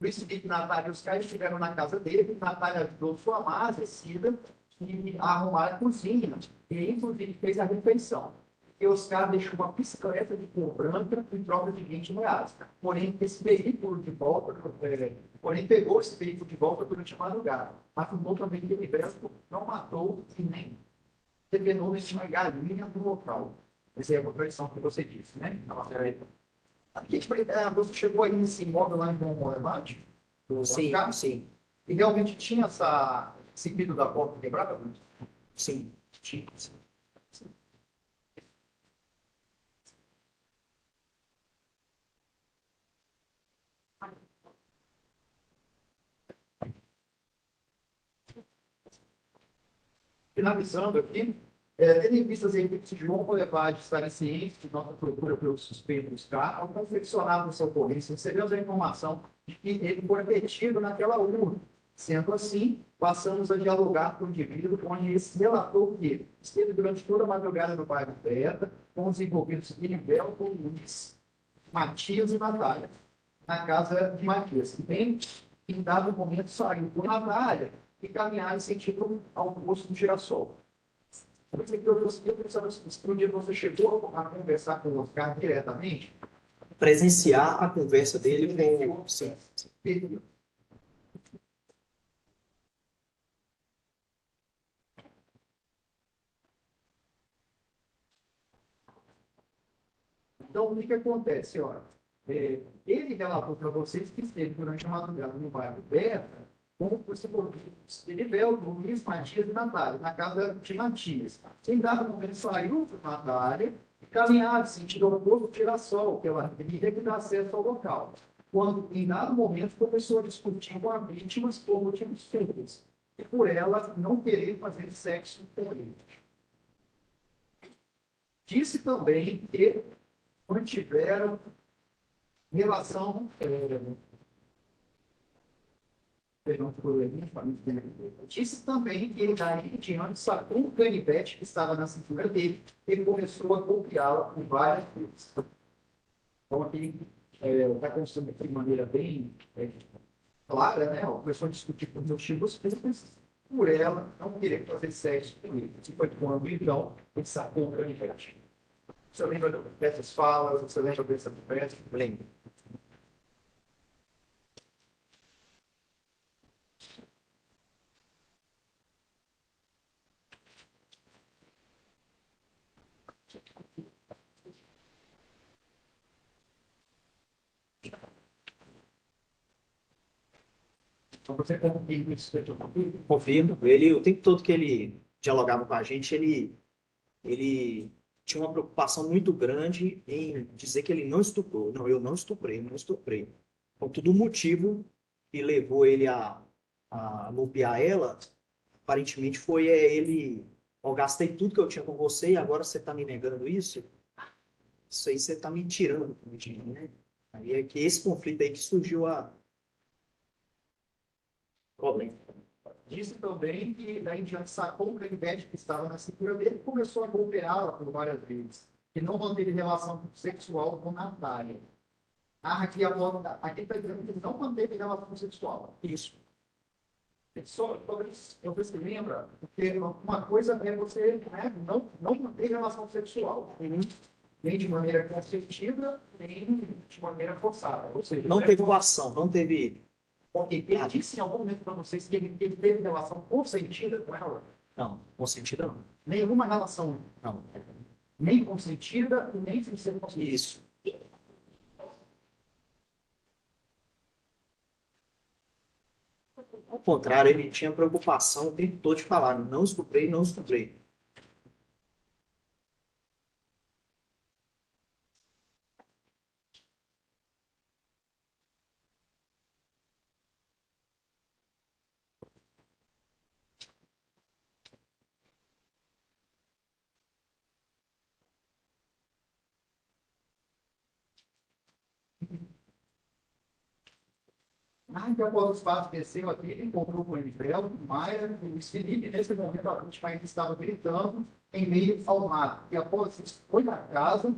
Luiz Felipe, Natália e os caras estiveram na casa dele. Natália ajudou sua mãe, Cida, a arrumar a cozinha e, inclusive, fez a refeição. E Oscar deixou uma bicicleta de cor branca em troca de 20 reais. Porém, esse veículo de volta, pegou esse veículo de volta durante a madrugada. Afirmou também que Elivelton não matou e nem revelou uma galinha do local. Essa é a versão que você disse, né? Aqui, você chegou aí nesse imóvel lá em Bom Levante? Sim, sim, E realmente tinha esse vidro da porta quebrada? sim, tinha, sim. Finalizando aqui, tendo em vista as equipes de João Molevade estarem cientes de nossa procura pelo suspeito Oscar, ao confeccionar essa ocorrência, recebemos a informação de que ele foi detido naquela urna. Sendo assim, passamos a dialogar com o indivíduo, onde ele relatou que esteve durante toda a madrugada no bairro Beta, com os envolvidos Elivelton, Luiz, Matias e Natália, na casa de Matias. E bem, em dado momento, saiu com Natália e caminhar em sentido ao posto do Girassol. Eu precisava saber um dia você chegou a conversar com o Oscar diretamente. Presenciar a conversa dele com. Sim. Então, o que acontece? Olha, ele relatou para vocês que esteve durante a madrugada no bairro Beta, como você Elivelton, Luiz, Matias e Natália, na casa de Matias. Em dado momento, saiu para Natália e caminhava em sentido oposto do Girassol, pela avenida que dá acesso ao local. Quando, em dado momento, começou a discutir com a vítima por motivos simples, e por ela não querer fazer sexo com ele. Disse também que mantiveram relação. Disse também que ele, daí em diante, sacou um canivete que estava na cintura dele e começou a golpeá-la por várias vezes. Então, aqui está construindo de maneira bem clara, né? Começou a discutir com os motivos simples por ela não querer fazer sexo com ele. Isso foi quando, então, ele sacou o canivete. Você lembra dessas falas? Você lembra dessa conversa? Lembro. Então, você confirma isso? Confirmo. Ele, o tempo todo que ele dialogava com a gente, ele tinha uma preocupação muito grande em dizer que ele não estuprou. Não, eu não estuprei, não estuprei. Então, tudo o motivo que levou ele a golpear ela, aparentemente foi ele, eu gastei tudo que eu tinha com você e agora você está me negando isso? Isso aí você está me tirando de mim, né? Aí é que esse conflito aí que surgiu a problema. Disse também que daí em diante sacou um canivete que estava na cintura dele e começou a golpeá-la por várias vezes. Que não manteve relação sexual com Natália. Aqui está dizendo que ele não manteve relação sexual. Isso. Talvez você lembra, porque uma coisa é você, né, não manter relação sexual, nem de maneira consentida, nem de maneira forçada. Ou seja, Não teve coação, não teve. porque ele disse em algum momento para vocês que ele teve relação consentida com ela. Não, consentida não. Nenhuma relação, Não. nem consentida e nem sem ser consentida. Isso. Ao contrário, ele tinha preocupação o tempo todo de falar, não estuprei, não estuprei. Então, quando os fatos desceu aqui, ele encontrou com ele, o Maia, o Luiz Felipe, e nesse momento a vítima ainda estava gritando em meio ao mato. E após isso, foi na casa,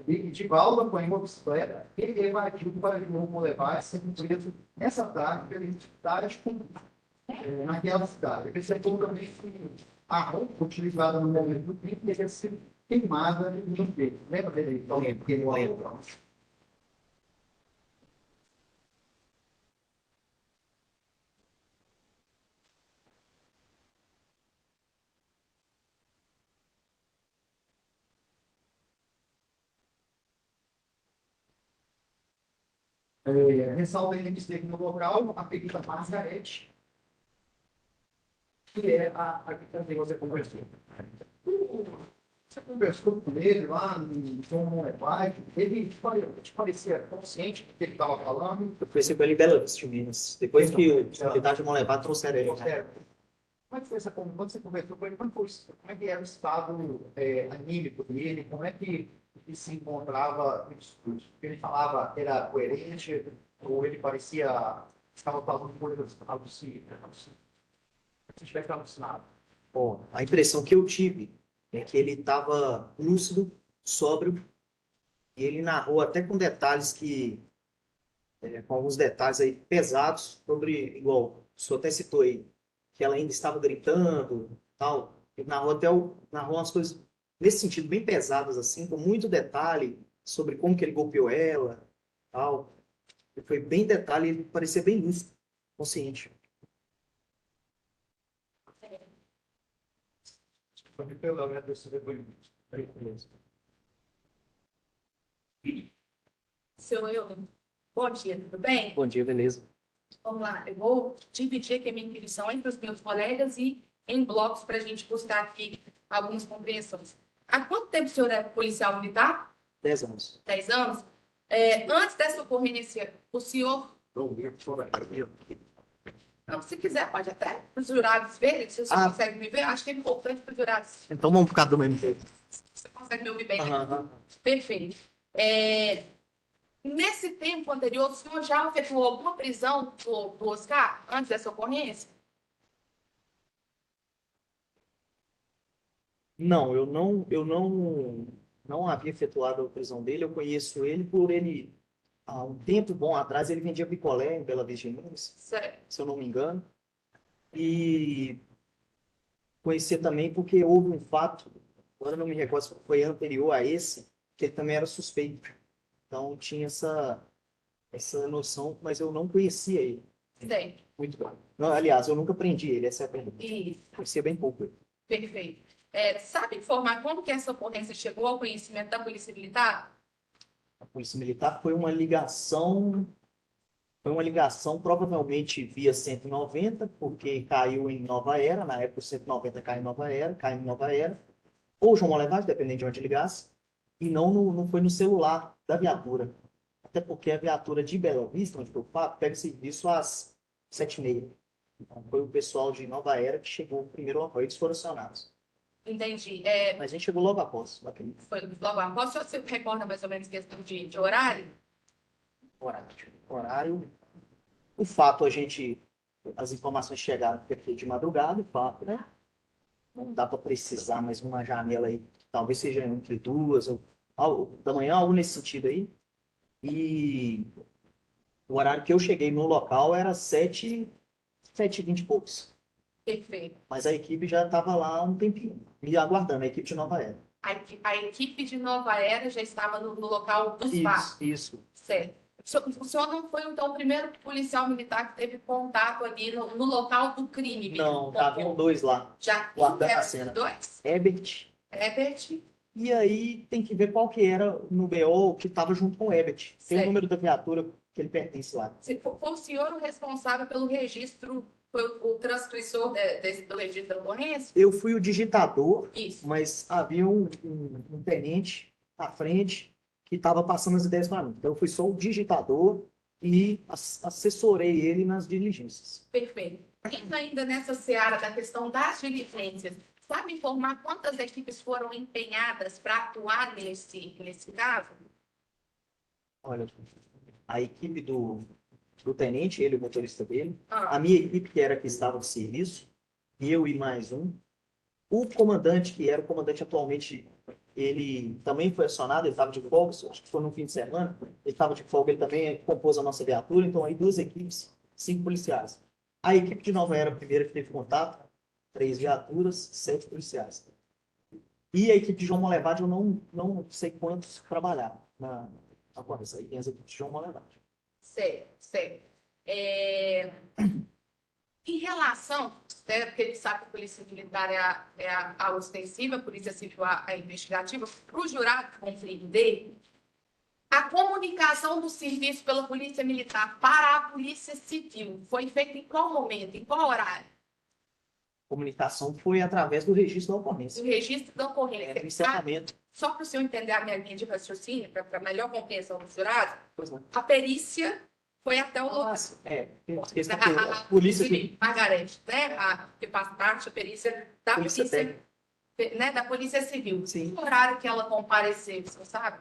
e de Valda, com uma bicicleta, ele evadiu para de novo levar esse preso nessa tarde, pela identidade naquela cidade. Ele acertou também que a roupa utilizada no momento do crime teria sido queimada no peito. Lembra dele? Então, Lembro. Ressalta ele que esteve no local a perita Margarete, que é a que também você conversou. Você conversou com ele lá no João Monlevade, ele te parecia consciente do que ele estava falando? Eu conheci com ele em Bela Vista, Minas. Depois que os militares de Monlevade trouxeram ele. Sério. Como é que foi essa conversa? Quando você conversou com ele, como é que era o estado anímico dele? Como é que ele se encontrava no discurso? Ele falava, era coerente, ou ele parecia, estava falando coisas alucinadas? Se estivesse alucinado. Bom, a impressão que eu tive é que ele estava lúcido, sóbrio, e ele narrou até com detalhes com alguns detalhes aí pesados sobre, igual o senhor até citou aí, que ela ainda estava gritando, tal. Ele narrou umas coisas nesse sentido bem pesadas assim, com muito detalhe sobre como que ele golpeou ela, tal. Ele foi bem detalhe, ele parecia bem lúcido, consciente. Pelo agradeço depoimento. Seu eu, bom dia, tudo bem? Bom dia, beleza? Vamos lá, eu vou dividir aqui a minha inscrição entre os meus colegas e em blocos para a gente buscar aqui algumas compreensões. Há quanto tempo o senhor é policial militar? 10 anos. 10 anos? Antes dessa ocorrência, o senhor, não, se quiser, pode até para os jurados verem, se você consegue me ver, acho que é importante para os jurados. Então vamos ficar do mesmo jeito. Você consegue me ouvir bem? Aham. Perfeito. Nesse tempo anterior, o senhor já efetuou alguma prisão do Oscar antes dessa ocorrência? Não, não havia efetuado a prisão dele. Eu conheço ele por ele, há um tempo bom atrás, ele vendia picolé em Bela Vista de Minas, Certo. se eu não me engano. E conhecer também porque houve um fato, agora não me recordo se foi anterior a esse, que ele também era suspeito. Então tinha essa noção, mas eu não conhecia ele. Certo. Muito bom. Não, aliás, eu nunca prendi ele, essa é a pergunta. Isso. Conhecia bem pouco ele. Perfeito. Sabe informar como que essa ocorrência chegou ao conhecimento da Polícia Militar? A Polícia Militar foi uma ligação provavelmente via 190, porque caiu em Nova Era, na época o 190 caiu em Nova Era, ou João Monlevade, dependendo de onde ligasse, e não foi no celular da viatura. Até porque a viatura de Bela Vista, onde foi o fato, pega serviço às 7h30. Então, foi o pessoal de Nova Era que chegou primeiro ao apoio, eles foram acionados. Entendi. Mas a gente chegou logo após. Foi logo após. O senhor se recorda mais ou menos questão de horário? Horário. O fato, as informações chegaram de madrugada, o fato, né? Não dá para precisar, mas uma janela aí, talvez seja entre 2 ou da manhã, algo nesse sentido aí. E O horário que eu cheguei no local era 7h20 e poucos. Perfeito. Mas a equipe já estava lá há um tempinho, me aguardando, a equipe de Nova Era. A equipe de Nova Era já estava no local dos fatos. Isso. Certo. O senhor não foi, então, o primeiro policial militar que teve contato ali no local do crime mesmo? Não, haviam dois lá, Já guardando a eram cena. dois? Herbert. Herbert, E aí tem que ver qual que era no BO que estava junto com o Herbert. Tem o Certo. número da viatura que ele pertence lá. foi o senhor o responsável pelo registro, foi o transcritor do registro da ocorrência? Eu fui o digitador, Isso. mas havia um tenente à frente que estava passando as ideias para mim. Então eu fui só o digitador e assessorei ele nas diligências. Perfeito. Indo ainda nessa seara da questão das diligências, sabe informar quantas equipes foram empenhadas para atuar nesse caso? Olha, a equipe do tenente, ele, o motorista dele, Ah, a minha equipe, que era a que estava de serviço, eu e mais um. O comandante, que era o comandante atualmente, ele também foi acionado, ele estava de folga, acho que foi no fim de semana, ele estava de folga, ele também compôs a nossa viatura, então aí 2 equipes, 5 policiais. A equipe de Nova Era, a primeira que teve contato, 3 viaturas, 7 policiais. E a equipe de João Molevade, eu não sei quantos trabalharam na ocorrência. Aí tem as equipes de João Molevade. certo. Em relação, né, porque ele sabe que a polícia militar é a ostensiva, a polícia civil a investigativa, para o jurado compreender, a comunicação do serviço pela polícia militar para a polícia civil foi feita em qual momento, em qual horário? A comunicação foi através do registro da O ocorrência. registro da ocorrência. Do encerramento. Só para o senhor entender a minha linha de raciocínio, para melhor compreensão do jurado, Pois não. a perícia foi até o local. Esqueci que a polícia que Margarete, né? Que faz parte da perícia da Polícia polícia, né? Da Polícia Civil. Sim. O horário que ela compareceu, você sabe?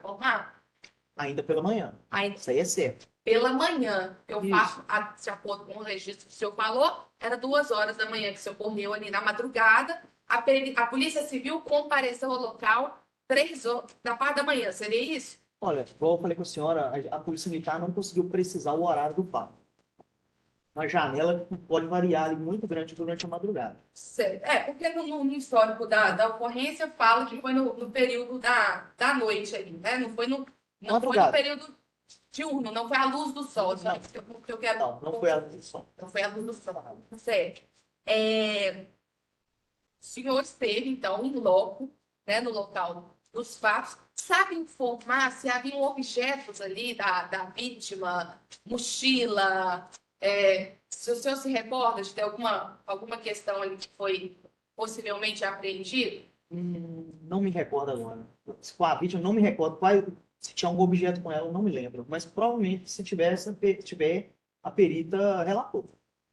ainda pela manhã. Ainda Isso aí é certo. pela manhã, eu Isso. faço, de acordo com o registro que o senhor falou, era 2 horas da manhã que se ocorreu ali na madrugada. A Polícia Civil compareceu ao local 3 horas da parte da manhã, seria isso? Olha, igual eu falei com a senhora, a Polícia Militar não conseguiu precisar o horário do fato. Uma janela que pode variar ali muito grande durante a madrugada. Certo. Porque no histórico da ocorrência fala que foi no período da noite ali, né? Não foi no Madrugada. período diurno, não foi a luz do sol. Só que eu quero... Não foi a luz do sol. Não foi a luz do sol. Certo. O senhor esteve, então, em loco, né, no local dos fatos. Sabe informar se haviam objetos ali da vítima, mochila? Se o senhor se recorda de ter alguma questão ali que foi possivelmente apreendida? Não me recordo agora. Com a vítima, não me recordo se tinha algum objeto com ela, eu não me lembro. Mas provavelmente, se tiver, a perita relatou. O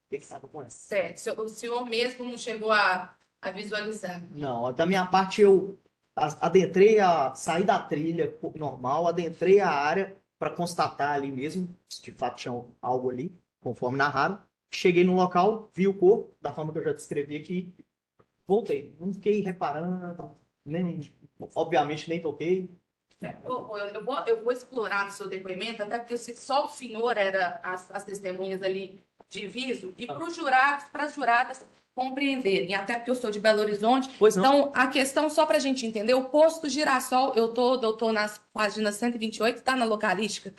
que estava com ela? Certo. O senhor mesmo não chegou a visualizar? Não, da minha parte, eu saí da trilha normal, adentrei a área para constatar ali mesmo, se de fato tinha algo ali, conforme narraram. Cheguei no local, vi o corpo, da forma que eu já descrevi aqui, voltei. Não fiquei reparando, obviamente nem toquei. Eu vou explorar o seu depoimento, até porque só o senhor era as testemunhas ali de viso, e para as juradas compreenderem, até porque eu sou de Belo Horizonte. Pois não. Então, a questão, só para a gente entender, o posto Girassol, eu tô nas páginas 128, está na localística.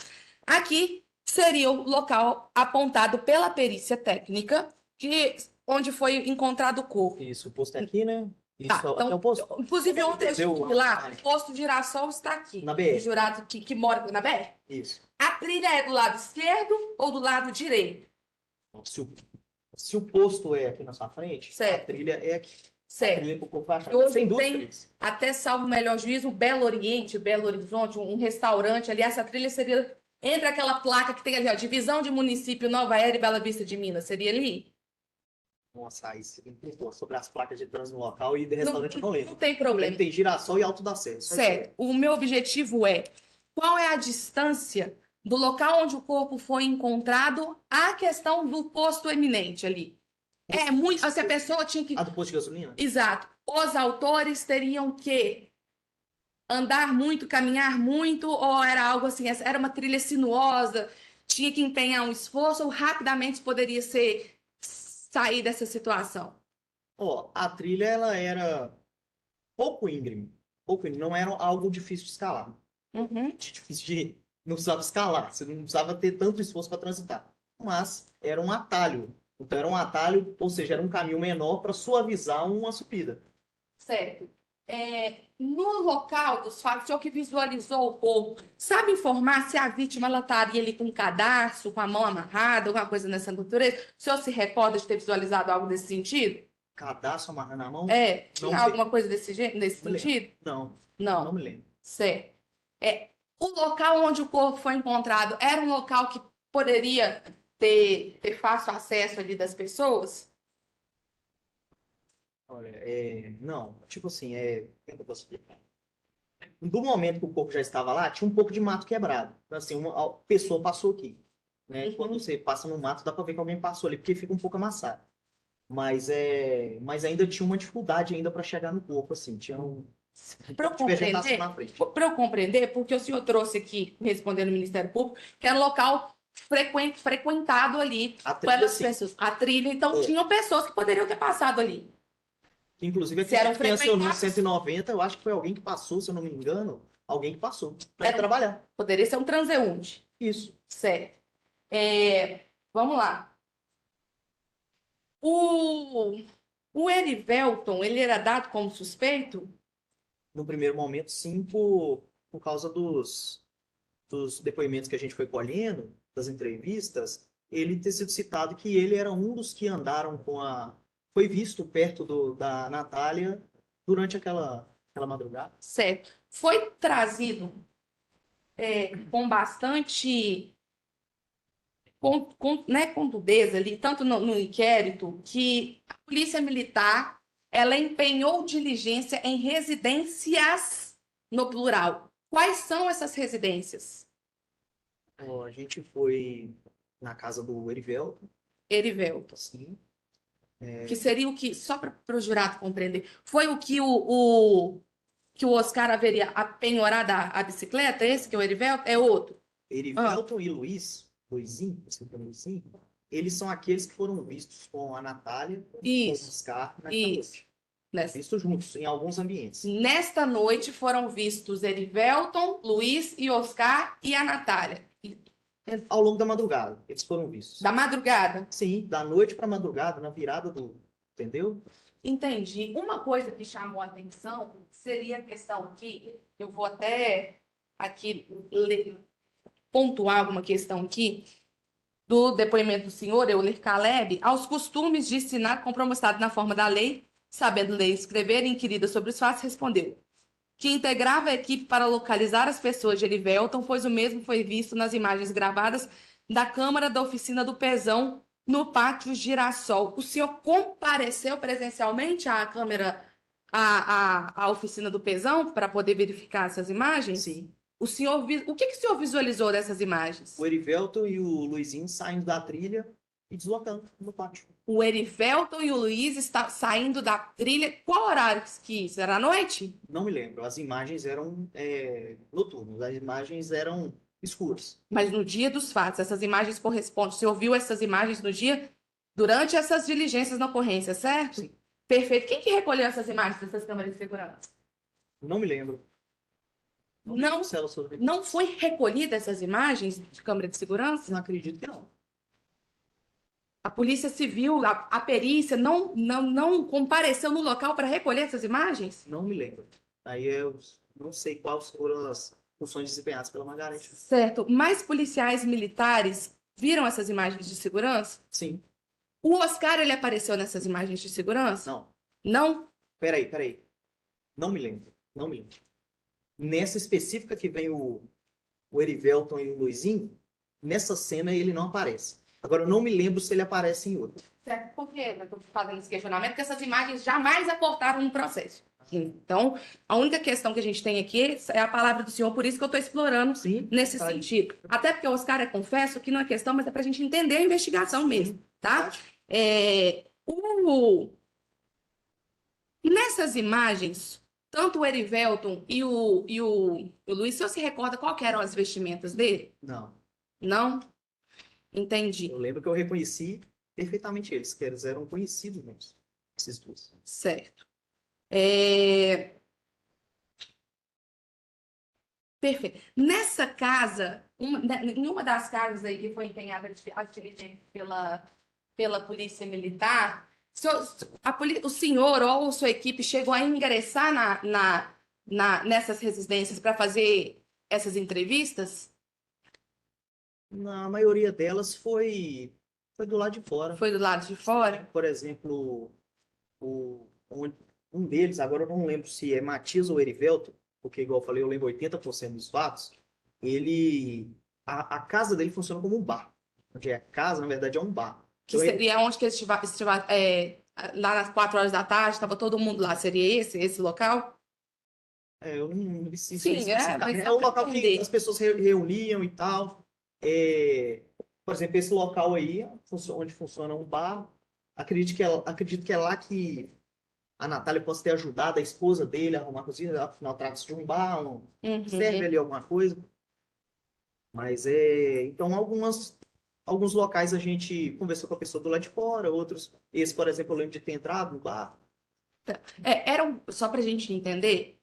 Aqui seria o local apontado pela perícia técnica, onde foi encontrado o corpo. Isso, o posto é aqui, né? Isso, Tá, então, até o posto. Inclusive, ontem eu estive lá, o posto Girassol está aqui. Na BR. O jurado que mora na BR. Isso. A trilha é do lado esquerdo ou do lado direito? Se o posto é aqui na sua frente, Certo. a trilha é aqui. A Certo. trilha pro corpo achar. Hoje Sem tem- dúvida. Até salvo o melhor juízo, Belo Oriente, Belo Horizonte, um restaurante ali. Essa trilha seria entre aquela placa que tem ali, ó, divisão de município Nova Era e Bela Vista de Minas. Seria ali? Nossa, aí você me perguntou sobre as placas de trânsito no local e de restaurante eu não Não lembro. tem problema. Tem Girassol e Alto da Serra. Só isso aí. Certo. O meu objetivo é qual é a distância do local onde o corpo foi encontrado à questão do posto eminente ali. Se a pessoa tinha que... A do posto de gasolina? Exato. Os autores teriam que andar muito, caminhar muito, ou era algo assim, era uma trilha sinuosa, tinha que empenhar um esforço ou rapidamente poderia sair dessa situação? Ó, a trilha, ela era pouco íngreme, não era algo difícil de escalar. Uhum. Difícil de... Não precisava escalar, você não precisava ter tanto esforço para transitar. Mas era um atalho. Então era um atalho, ou seja, era um caminho menor para suavizar uma subida. Certo. No local dos fatos, o senhor que visualizou o corpo, sabe informar se a vítima ela estaria ali com um cadarço, com a mão amarrada, alguma coisa nessa natureza? O senhor se recorda de ter visualizado algo nesse sentido? Cadastro amarrando a mão? Tinha sei. alguma coisa nesse Não lembro. sentido? Não Não. me lembro. Certo. O local onde o corpo foi encontrado era um local que poderia ter fácil acesso ali das pessoas? Olha, não, tipo assim, como é que eu posso explicar? Do momento que o corpo já estava lá, tinha um pouco de mato quebrado. Então, assim, a pessoa passou aqui, né? Uhum. Quando você passa no mato, dá para ver que alguém passou ali, porque fica um pouco amassado. Mas ainda tinha uma dificuldade ainda para chegar no corpo, assim, tinha um Para eu pouco de vegetação compreender, na frente. para eu compreender, porque o senhor trouxe aqui, respondendo o Ministério Público, que era um local frequentado ali A trilha, pelas sim. pessoas. A trilha, então, tinham pessoas que poderiam ter passado ali. Inclusive, Se eram aqui tem acionou frequentados. 190, eu acho que foi alguém que passou, se eu não me engano, alguém que passou para Era- trabalhar. Poderia ser um transeunte. Isso. Certo. Vamos lá. O Erivelton, ele era dado como suspeito? No primeiro momento, sim, por causa dos depoimentos que a gente foi colhendo, das entrevistas, ele ter sido citado que ele era um dos que andaram foi visto perto da Natália durante aquela madrugada. Certo. Foi trazido com bastante né, contundência ali, tanto no inquérito, que a Polícia Militar ela empenhou diligência em residências no plural. Quais são essas residências, Ó, a gente foi na casa do Erivelto, Erivelton? sim. Que seria o que, só para o jurado compreender, foi o que que o Oscar haveria apenhorado a bicicleta, esse que é o Erivelton? É outro? Erivelton e Luizinho, eles são aqueles que foram vistos com a Natália e com o Isso, Oscar naquela isso. noite. Nessa- Vistos juntos, em alguns ambientes. Nesta noite foram vistos Erivelton, Luiz e Oscar e a Natália. Ao longo da madrugada, eles foram vistos. Da madrugada. Sim, da noite para madrugada, na virada Entendeu? Entendi. Uma coisa que chamou a atenção seria a questão que eu vou até aqui pontuar alguma questão aqui do depoimento do senhor Euler Caleb aos costumes de ensinar compromissado na forma da lei, sabendo ler e escrever, inquirida sobre os fatos, respondeu que integrava a equipe para localizar as pessoas de Erivelton, pois o mesmo foi visto nas imagens gravadas da câmara da oficina do Pezão no Pátio Girassol. O senhor compareceu presencialmente à câmara, à oficina do Pezão, para poder verificar essas imagens? Sim. O que o senhor visualizou dessas imagens? O Erivelton e o Luizinho saindo da trilha e deslocando no pátio. O Erivelton e o Luiz estão saindo da trilha. Qual horário que isso? Era à noite? Não me lembro. As imagens eram noturnas, as imagens eram escuras. Mas no dia dos fatos, essas imagens correspondem. O senhor viu essas imagens no dia, durante essas diligências na ocorrência, certo? Sim. Perfeito. Quem que recolheu essas imagens dessas câmeras de segurança? Não me lembro. Não, Marcelo, sobre isso. não foi recolhida essas imagens de câmera de segurança? Não acredito que não. A Polícia Civil, a perícia, não compareceu no local para recolher essas imagens? Não me lembro. Aí eu não sei quais foram as funções desempenhadas pela Margarete. Certo. Mais policiais militares viram essas imagens de segurança? Sim. O Oscar, ele apareceu nessas imagens de segurança? Não. Não? Peraí. Não me lembro. Nessa específica que vem o Erivelton e o Luizinho, nessa cena ele não aparece. Agora, eu não me lembro se ele aparece em outra. Certo, por quê? Eu estou fazendo esse questionamento, porque essas imagens jamais aportaram no processo. Então, a única questão que a gente tem aqui é a palavra do senhor, por isso que eu estou explorando Sim. nesse Tá. sentido. Até porque o Oscar, confesso que não é questão, mas é para a gente entender a investigação mesmo, tá? Nessas imagens, tanto o Erivelton e o Luiz, o senhor se recorda qual que eram as vestimentas dele? Não. Não? Entendi. Eu lembro que eu reconheci perfeitamente eles, que eles eram conhecidos mesmo, esses dois. Certo. Perfeito. Nessa casa, em uma das casas aí que foi empenhada a diligência pela Polícia Militar, o senhor ou sua equipe chegou a ingressar nessas residências para fazer essas entrevistas? Na maioria delas foi do lado de fora. Foi do lado de fora? Por exemplo, um deles, agora eu não lembro se é Matias ou Erivelto, porque, igual eu falei, eu lembro 80% dos fatos, a casa dele funciona como um bar. Onde é a casa, na verdade, é um bar. Que Então, seria onde que eles lá nas 4 horas da tarde, estava todo mundo lá. Seria esse local? eu não me sinto Sim, especificamente. mas É um local que entender. as pessoas reuniam e tal. Por exemplo, esse local aí, onde funciona um bar, acredito que é lá que a Natália possa ter ajudado a esposa dele a arrumar a cozinha, afinal trata-se de um bar, serve Uhum. ali alguma coisa. Mas então alguns locais a gente conversou com a pessoa do lado de fora, outros, esse, por exemplo, eu lembro de ter entrado no bar. Só para a gente entender,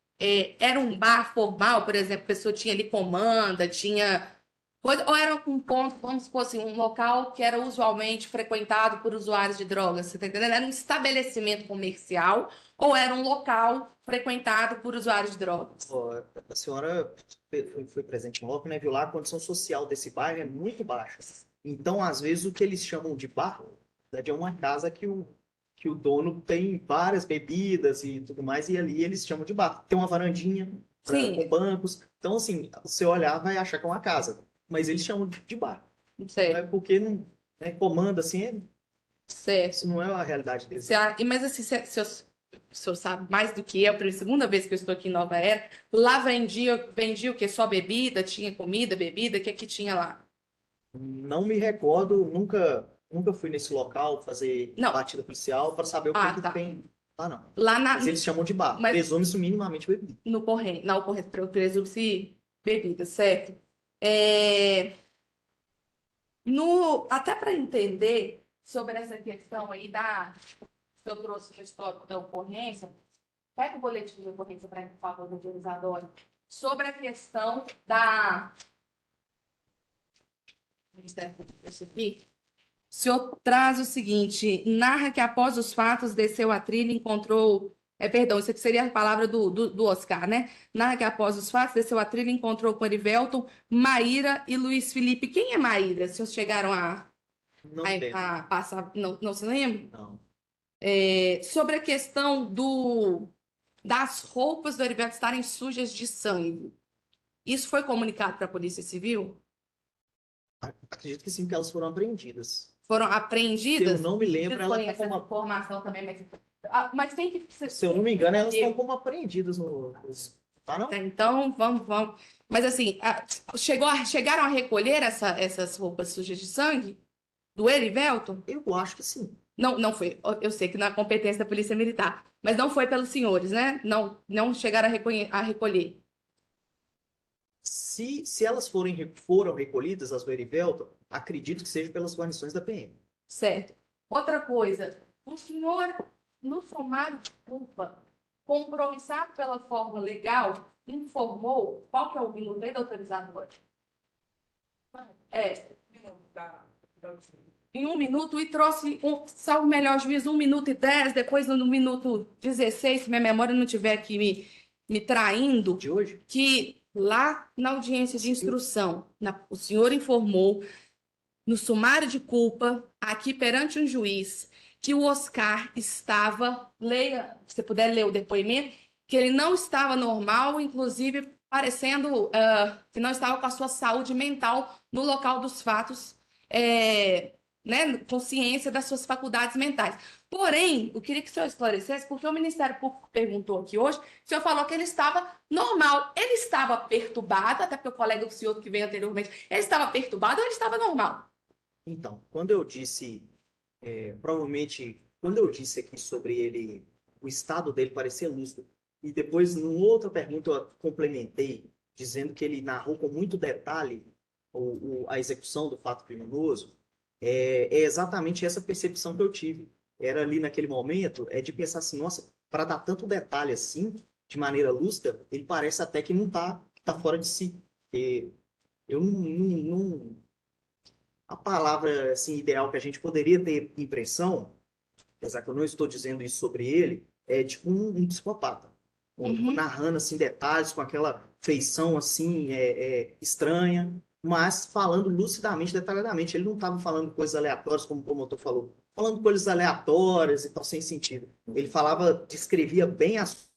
era um bar formal, por exemplo, a pessoa tinha ali comanda, tinha coisa, ou era um ponto, vamos supor assim, um local que era usualmente frequentado por usuários de drogas, você tá entendendo? Era um estabelecimento comercial ou era um local frequentado por usuários de drogas? Ó, a senhora foi presente logo, né? Viu lá, a condição social desse bairro é muito baixa. Então, às vezes, o que eles chamam de bar, na verdade, é uma casa que o dono tem várias bebidas e tudo mais, e ali eles chamam de bar. Tem uma varandinha com Sim, bancos. Então, assim, você olhar vai achar que é uma casa, mas eles chamam de bar. não Não é sei, porque não comanda assim, certo. isso não é a realidade deles. Mas assim, o senhor sabe mais do que eu, pela segunda vez que eu estou aqui em Nova Era, lá vendia o quê? Só bebida? Tinha comida, bebida? O que que tinha lá? Não me recordo, nunca fui nesse local fazer Não. batida policial para saber o que, Ah, que tá. tem lá, não. Lá Mas eles chamam de bar. mas Presume-se minimamente bebido. no corrente, na ocorrência, presume-se bebida, certo? É, até para entender sobre essa questão aí que eu trouxe no histórico da ocorrência, pega o boletim de ocorrência para mim, por favor, do Isadora, sobre a questão da. Deixa aqui. O senhor traz o seguinte: narra que após os fatos desceu a trilha e encontrou. Perdão, isso aqui seria a palavra do Oscar, né? Narra que após os fatos desceu a trilha e encontrou com Erivelton, Maíra e Luiz Felipe. Quem é Maíra? Se vocês chegaram Não lembro. a passar. Não se lembra? Não. Sobre a questão das roupas do Erivelton estarem sujas de sangue. Isso foi comunicado para a Polícia Civil? Acredito que sim, que elas foram apreendidas. Foram Se eu apreendidas? não me lembro, ela Desconheço tá essa como, informação também, mas tem que. se eu não me engano, elas estão como apreendidas no. Tá, não? Então, vamos. Mas assim, chegaram a recolher essas roupas sujas de sangue do Erivelton? Eu acho que sim. Não foi. Eu sei que na competência da Polícia Militar, mas não foi pelos senhores, né? Não chegaram a recolher. Se elas foram recolhidas, as do Erivelton, acredito que seja pelas guarnições da PM. Certo. Outra coisa, o senhor, no sumário de culpa, compromissado pela forma legal, informou qual que é o minuto aí da autorizadora? Em 1 minuto e trouxe, salvo melhor juízo, 1 minuto e 10, depois no minuto 16, se minha memória não estiver aqui me traindo, De hoje? que lá na audiência de instrução, o senhor informou no sumário de culpa, aqui perante um juiz, que o Oscar estava, leia, se você puder ler o depoimento, que ele não estava normal, inclusive parecendo que não estava com a sua saúde mental no local dos fatos, né, consciência das suas faculdades mentais. Porém, eu queria que o senhor esclarecesse, porque o Ministério Público perguntou aqui hoje, o senhor falou que ele estava normal. Ele estava perturbado, até porque o colega do senhor que veio anteriormente, ele estava perturbado ou ele estava normal? Então, quando eu disse, provavelmente, quando eu disse aqui sobre ele, o estado dele parecer lúcido, e depois, numa outra pergunta, eu complementei, dizendo que ele narrou com muito detalhe a execução do fato criminoso, é exatamente essa percepção que eu tive. Era ali naquele momento, de pensar assim, nossa, para dar tanto detalhe assim, de maneira lúcida, ele parece até que não está tá fora de si. E eu a palavra assim, ideal que a gente poderia ter impressão, apesar que eu não estou dizendo isso sobre ele, é tipo um psicopata. Uhum. Narrando assim, detalhes com aquela feição assim, estranha, mas falando lucidamente, detalhadamente. Ele não estava falando coisas aleatórias, como o promotor falou, falando coisas aleatórias e tal, sem sentido. Ele falava, descrevia bem as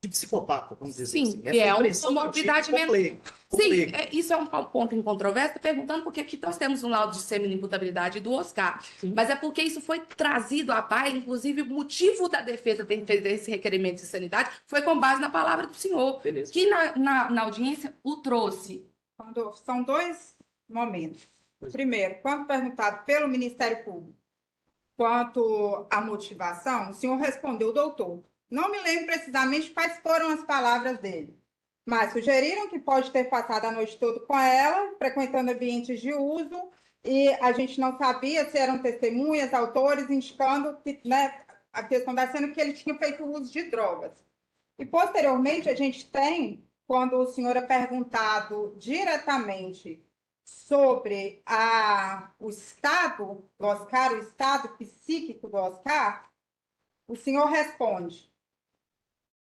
de psicopata, vamos dizer Sim, assim. que Essa é uma impressão que eu tive comorbidade mental. Sim, completa. isso é um ponto em controvérsia, perguntando porque aqui nós temos um laudo de semi-imputabilidade do Oscar. Sim. Mas é porque isso foi trazido à baila, inclusive o motivo da defesa ter feito esse requerimento de sanidade foi com base na palavra do senhor, Beleza. que na audiência o trouxe. São dois momentos. Primeiro, quando perguntado pelo Ministério Público quanto à motivação, o senhor respondeu, doutor, não me lembro precisamente quais foram as palavras dele, mas sugeriram que pode ter passado a noite toda com ela, frequentando ambientes de uso, e a gente não sabia se eram testemunhas, autores, indicando que, né, a questão da cena que ele tinha feito uso de drogas. E, posteriormente, a gente tem, quando o senhor é perguntado diretamente sobre o estado do Oscar, o estado psíquico do Oscar, o senhor responde.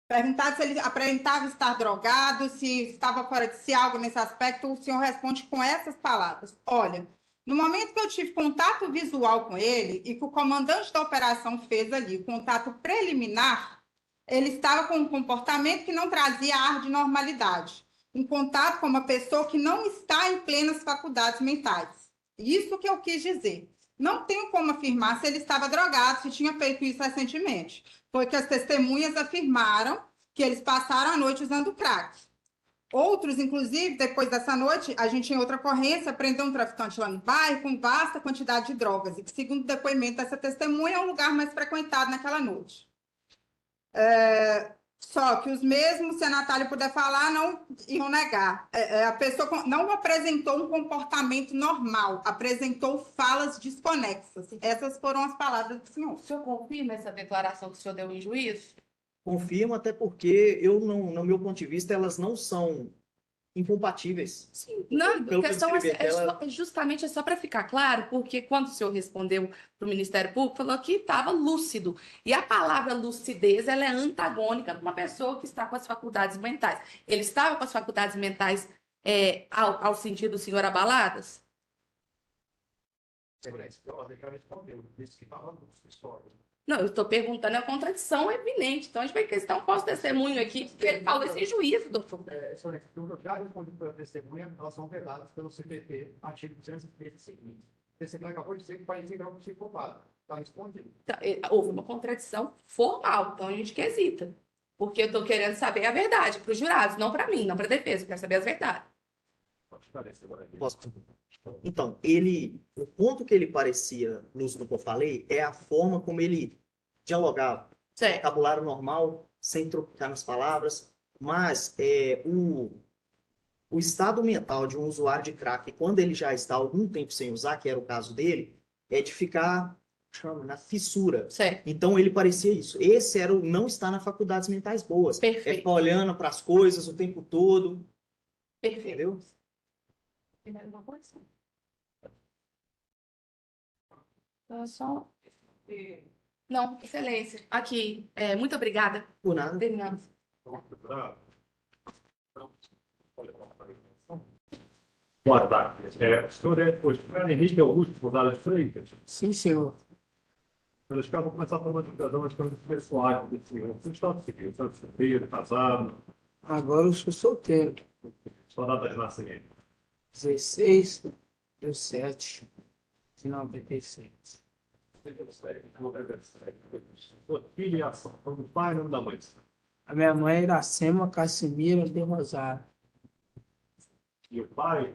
Perguntado se ele aparentava estar drogado, se estava fora de si, algo nesse aspecto, o senhor responde com essas palavras. Olha, no momento que eu tive contato visual com ele e que o comandante da operação fez ali, contato preliminar, ele estava com um comportamento que não trazia ar de normalidade. Um contato com uma pessoa que não está em plenas faculdades mentais. Isso que eu quis dizer. Não tenho como afirmar se ele estava drogado, se tinha feito isso recentemente. Foi que as testemunhas afirmaram que eles passaram a noite usando crack. Outros, inclusive, depois dessa noite, a gente, em outra ocorrência, prendeu um traficante lá no bairro com vasta quantidade de drogas, e que, segundo o depoimento dessa testemunha, é um lugar mais frequentado naquela noite. Só que os mesmos, se a Natália puder falar, não iam negar. A pessoa não apresentou um comportamento normal, apresentou falas desconexas. Essas foram as palavras do senhor. O senhor confirma essa declaração que o senhor deu em juízo? Confirmo, até porque eu, não, no meu ponto de vista, elas não são incompatíveis. Sim, não, a Pelo que eu questão escrevi aqui, justamente só para ficar claro, porque quando o senhor respondeu para o Ministério Público, falou que estava lúcido. E a palavra lucidez, ela é antagônica para uma pessoa que está com as faculdades mentais. Ele estava com as faculdades mentais ao sentido do senhor abaladas? Disse que estava no escritório. Não, eu estou perguntando, é uma contradição evidente. Então, a gente vai questão um falso testemunho aqui, porque ele falou esse juízo, doutor. Excelente. Eu já respondi para a testemunha, elas são vedadas pelo CPT, artigo 235. A testemunha acabou de dizer que o país é um psicopata. Está respondido. Então, houve uma contradição formal, então a gente quesita. Porque eu estou querendo saber a verdade para os jurados, não para mim, não para a defesa, eu quero saber as verdades. Pode esclarecer agora aqui. Posso? Então, o ponto que ele parecia lúcido que eu falei é a forma como ele dialogava. Certo. Vocabulário normal, sem trocar nas palavras, mas o estado mental de um usuário de crack, quando ele já está há algum tempo sem usar, que era o caso dele, é de ficar na fissura. Certo. Então, ele parecia isso. Esse era o não estar nas faculdades mentais boas. É Perfeito. ficar olhando para as coisas o tempo todo. Perfeito. Entendeu? Tem mais alguma coisa? Só... Não, excelência. Aqui, muito obrigada. Por nada. Terminamos. Boa tarde. O senhor é o Oscar Henrique Augusto Rodales Freitas. Sim, senhor. Pelos caras, vou começar por uma divulgação das coisas pessoais do senhor. Você está seguindo? Você é solteiro, casado? Agora eu sou solteiro. Sua data de nascimento? 16/7/96. Sua filiação. Nome do pai e nome da mãe. A minha mãe é Iracema Cassimira de Rosário. E o pai?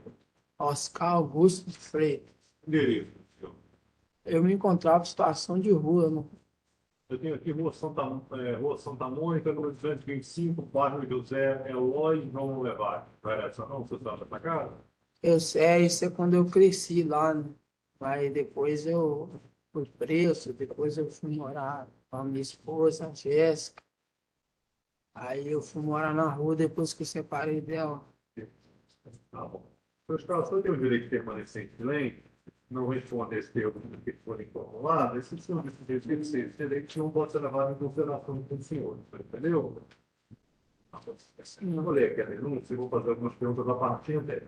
Oscar Augusto de Freitas. Endereço. Eu me encontrava em situação de rua, Eu tenho aqui Rua Santa Mônica, número 225, bairro José Eloy, não levar. Não era essa não, você sabe essa casa? Eu sei, isso é quando eu cresci lá, né? Aí depois eu fui preso, depois eu fui morar com a minha esposa, a Jéssica. Aí eu fui morar na rua depois que eu separei dela. Tá bom. Os senhor tem o direito de permanecer em silêncio, não responder esse termo que for informado, esse senhor decidir que esse direito não pode ser levado em consideração pelo senhor, entendeu? Eu vou ler aqui a denúncia e vou fazer algumas perguntas a partir dela.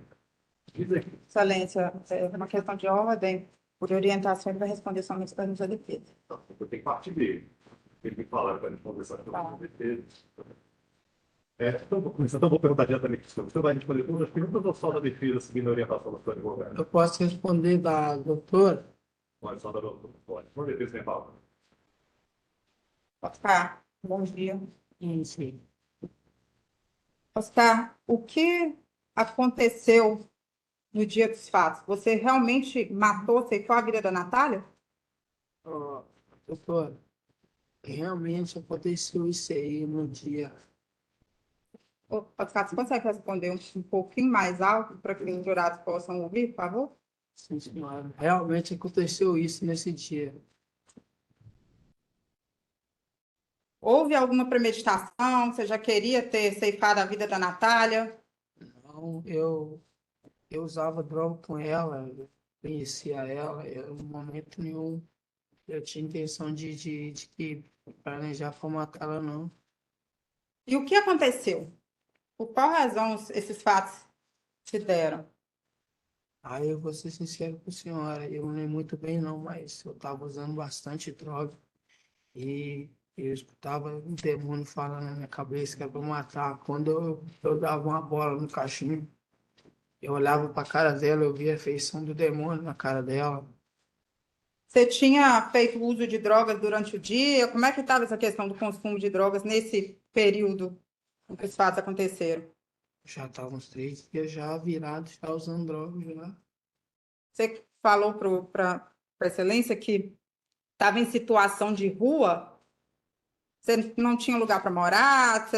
Diz aqui, Excelência, é uma questão de ordem, por orientação, ele vai responder somente para a defesa. eu tenho parte dele. Ele me fala para responder essa pergunta de defesa. Então vou perguntar diretamente para o senhor. O senhor vai responder todas as perguntas ou só da defesa, seguindo a orientação do senhor advogado? Eu posso responder da doutora? Pode, só da doutora. Pode. Vamos ver se tem palavra. Oscar, bom dia. Sim. Oscar, o que aconteceu no dia dos fatos? Você realmente matou, ceifou a vida da Natália? Ó, doutora, realmente aconteceu isso aí no dia. Ô, Oscar, você consegue responder um pouquinho mais alto para que os jurados possam ouvir, por favor? Sim, senhora. Realmente aconteceu isso nesse dia. Houve alguma premeditação? Você já queria ter ceifado a vida da Natália? Não, eu usava droga com ela, eu conhecia ela, eu, em momento nenhum eu tinha intenção de planejar para matar ela, não. E o que aconteceu? Por qual razão esses fatos se deram? Aí eu vou ser sincero com a senhora, eu não lembro muito bem não, mas eu estava usando bastante droga e eu escutava um demônio falando na minha cabeça que era para matar. Quando eu dava uma bola no cachimbo, eu olhava para a cara dela, eu via a feição do demônio na cara dela. Você tinha feito uso de drogas durante o dia? Como é que estava essa questão do consumo de drogas nesse período em que os fatos aconteceram? Já estava uns 3 dias já virado, já usando droga já. Você falou para Excelência que estava em situação de rua, você não tinha lugar para morar,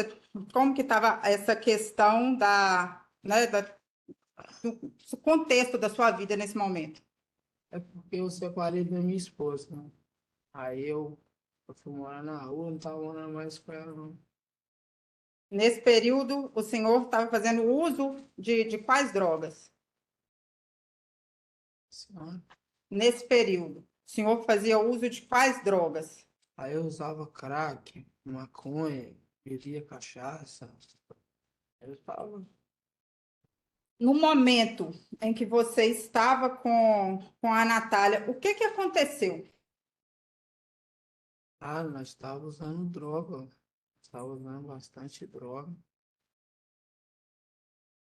como que estava essa questão do contexto da sua vida nesse momento? É porque eu separei da minha esposa, né? Aí eu fui morar na rua, não estava morando mais com ela, não. Nesse período, o senhor estava fazendo uso de quais drogas? Senhora. Nesse período, o senhor fazia uso de quais drogas? Aí eu usava crack, maconha, bebia cachaça. Eu estava. No momento em que você estava com a Natália, o que aconteceu? Ah, nós estávamos usando droga. Estava usando bastante droga.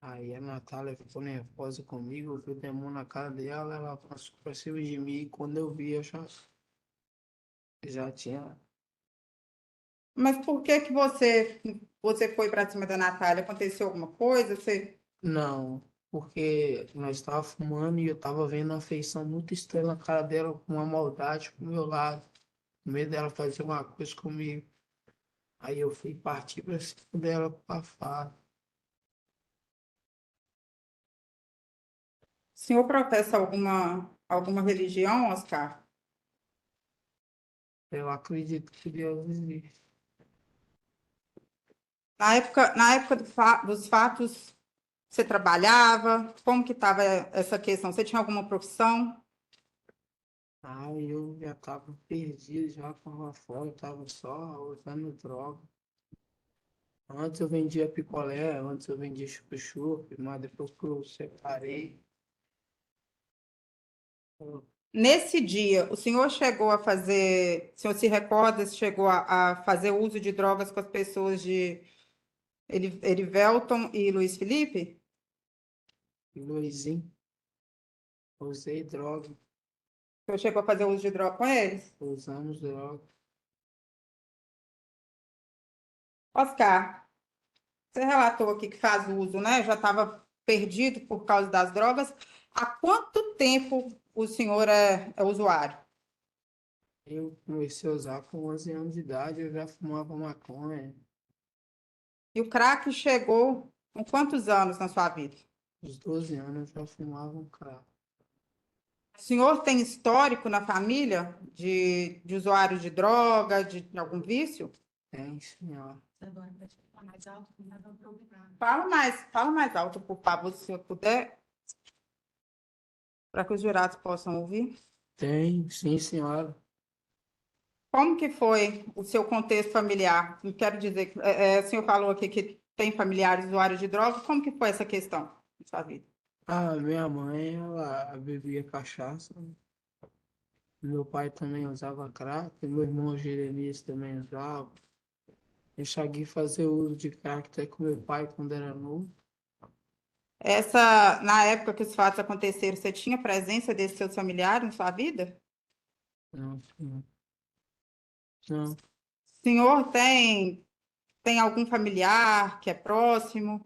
Aí a Natália ficou nervosa comigo, eu vi o demônio na cara dela, ela passou pra cima de mim, e quando eu vi, eu já tinha. Mas por que você foi para cima da Natália? Aconteceu alguma coisa? Você... Não, porque nós estávamos fumando e eu estava vendo uma feição muito estranha na cara dela, com uma maldade pro meu lado, com medo dela fazer uma coisa comigo. Aí eu fui partir para cima dela com a faca. O senhor professa alguma religião, Oscar? Eu acredito que Deus existe. Na época dos fatos, você trabalhava? Como que estava essa questão? Você tinha alguma profissão? Ah, eu já estava perdido, já estava fora, estava só usando droga. Antes eu vendia picolé, antes eu vendia chup-chup, mas depois que eu separei, Nesse dia, o senhor chegou a fazer, o senhor se recorda se chegou a fazer uso de drogas com as pessoas de Erivelton e Luiz Felipe? Luizinho, usei droga, O senhor chegou a fazer uso de droga com eles? usamos droga. Oscar, você relatou aqui que faz uso, né? Já estava perdido por causa das drogas. Há quanto tempo o senhor é usuário? Eu comecei a usar com 11 anos de idade, eu já fumava maconha. E o crack chegou com quantos anos na sua vida? Aos 12 anos eu já fumava um crack. O senhor tem histórico na família de usuário de droga, de algum vício? Tem, senhora. Fala mais alto, por favor, se o senhor puder, para que os jurados possam ouvir. Tem, sim, senhora. Como que foi o seu contexto familiar? Eu quero dizer, o senhor falou aqui que tem familiares usuários de droga, como que foi essa questão na sua vida? Ah, minha mãe, ela bebia cachaça. Meu pai também usava crack, meu irmão Jeremias também usava. Eu cheguei a fazer uso de crack até com meu pai quando era novo. Na época que os fatos aconteceram, você tinha presença desses seus familiares na sua vida? Não, não. Não, O senhor tem algum familiar que é próximo?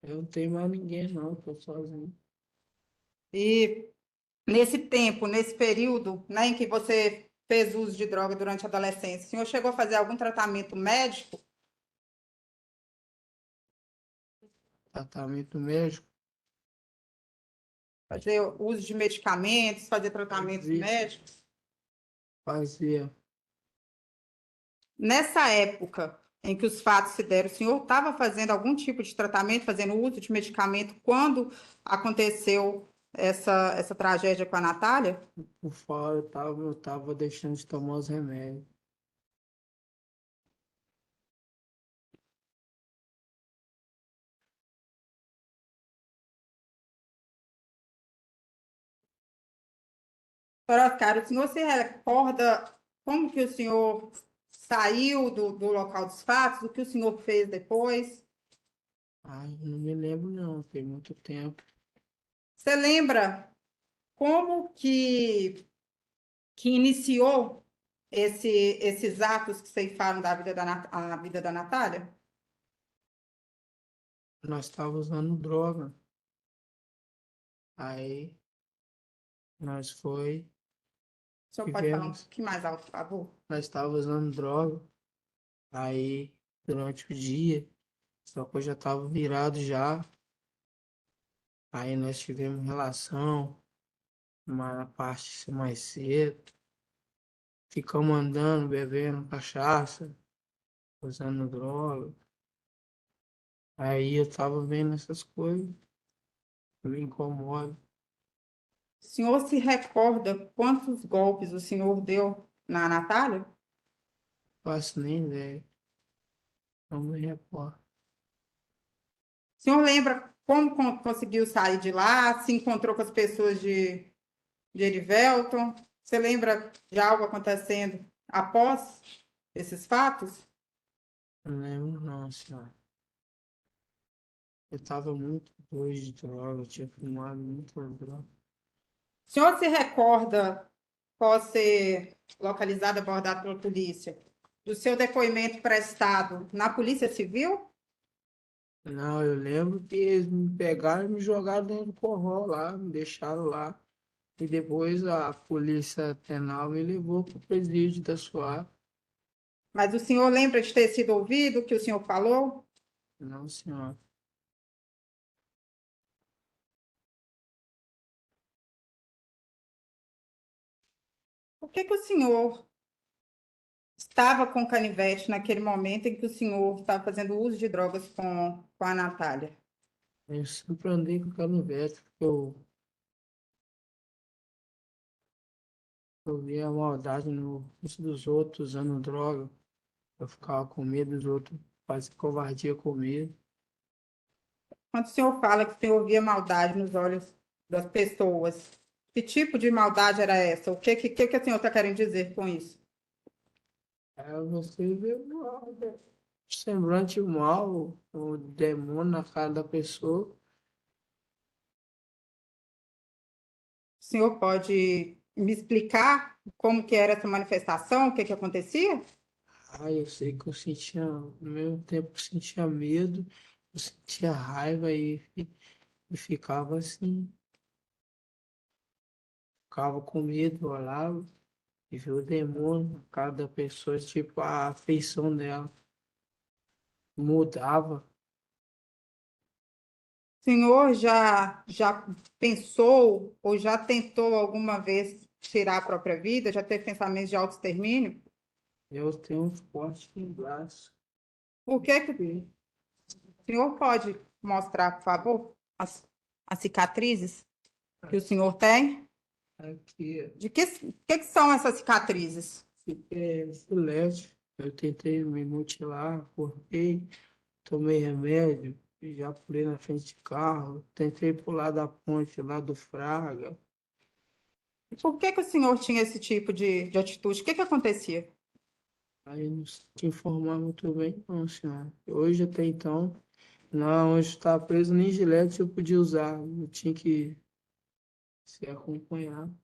eu não tenho mais ninguém, não, estou sozinho. E nesse tempo, nesse período, né, em que você fez uso de droga durante a adolescência, o senhor chegou a fazer algum tratamento médico? Tratamento médico, Fazer uso de medicamentos, fazer tratamentos Fazia. médicos? fazia. Nessa época em que os fatos se deram, o senhor estava fazendo algum tipo de tratamento, fazendo uso de medicamento quando aconteceu essa tragédia com a Natália? Por fora eu tava deixando de tomar os remédios. Doutor Oscar, o senhor se recorda como que o senhor saiu do local dos fatos, o que o senhor fez depois? Ai, não me lembro não, tem muito tempo. Você lembra como que iniciou esses atos que ceifaram a vida da Natália? Nós estávamos usando droga. Aí nós foi, O senhor pode falar um tivemos, pouquinho mais alto, por favor? nós estávamos usando droga. Aí durante o dia, só que eu já estava virado já. Aí nós tivemos relação, uma parte mais cedo. Ficamos andando, bebendo cachaça, usando droga. Aí eu tava vendo essas coisas, me incomoda. O senhor se recorda quantos golpes o senhor deu na Natália? Faço nem ideia, não me recordo. O senhor lembra como conseguiu sair de lá? Se encontrou com as pessoas de Erivelton? Você lembra de algo acontecendo após esses fatos? Não lembro não, senhora. Eu tava muito doido de droga, eu tinha fumado muita droga. O senhor se recorda, após ser localizado, abordado pela polícia, do seu depoimento prestado na Polícia Civil? Não, eu lembro que eles me pegaram e me jogaram dentro do forró lá, me deixaram lá. E depois a polícia penal me levou para o presídio da SUAP. Mas o senhor lembra de ter sido ouvido o que o senhor falou? Não, senhora. Por que que o senhor estava com canivete naquele momento em que o senhor estava fazendo uso de drogas com a Natália? Eu sempre andei com canivete, porque eu via a maldade no rosto dos outros usando droga. Eu ficava com medo dos outros fazer covardia comigo. Quando o senhor fala que o senhor via maldade nos olhos das pessoas, que tipo de maldade era essa? O que o senhor está querendo dizer com isso? Aí você vê o semblante mal, o demônio na cara da pessoa. O senhor pode me explicar como que era essa manifestação, o que que acontecia? Ah, eu sei que eu sentia, ao mesmo tempo eu sentia medo, eu sentia raiva e ficava assim, ficava com medo, olhava e ver o demônio, a cara da pessoa, tipo, a afeição dela mudava. O senhor já pensou ou já tentou alguma vez tirar a própria vida? Já teve pensamentos de autoextermínio? Eu tenho um forte no braço. O que o senhor pode mostrar, por favor, as cicatrizes que o senhor tem? Aqui, De que são essas cicatrizes? fiquei filete. Eu tentei me mutilar, cortei, tomei remédio, e já pulei na frente de carro, tentei pular da ponte lá do Fraga. Por que o senhor tinha esse tipo de atitude? O que acontecia? Aí não sei te informar muito bem, não, senhora. Hoje até então, não, hoje está preso nem gilete eu podia usar, eu tinha que ser acompanhado.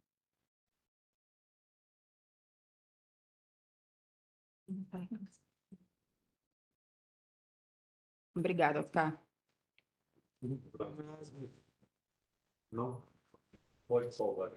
Obrigada, Oscar. Não pode salvar.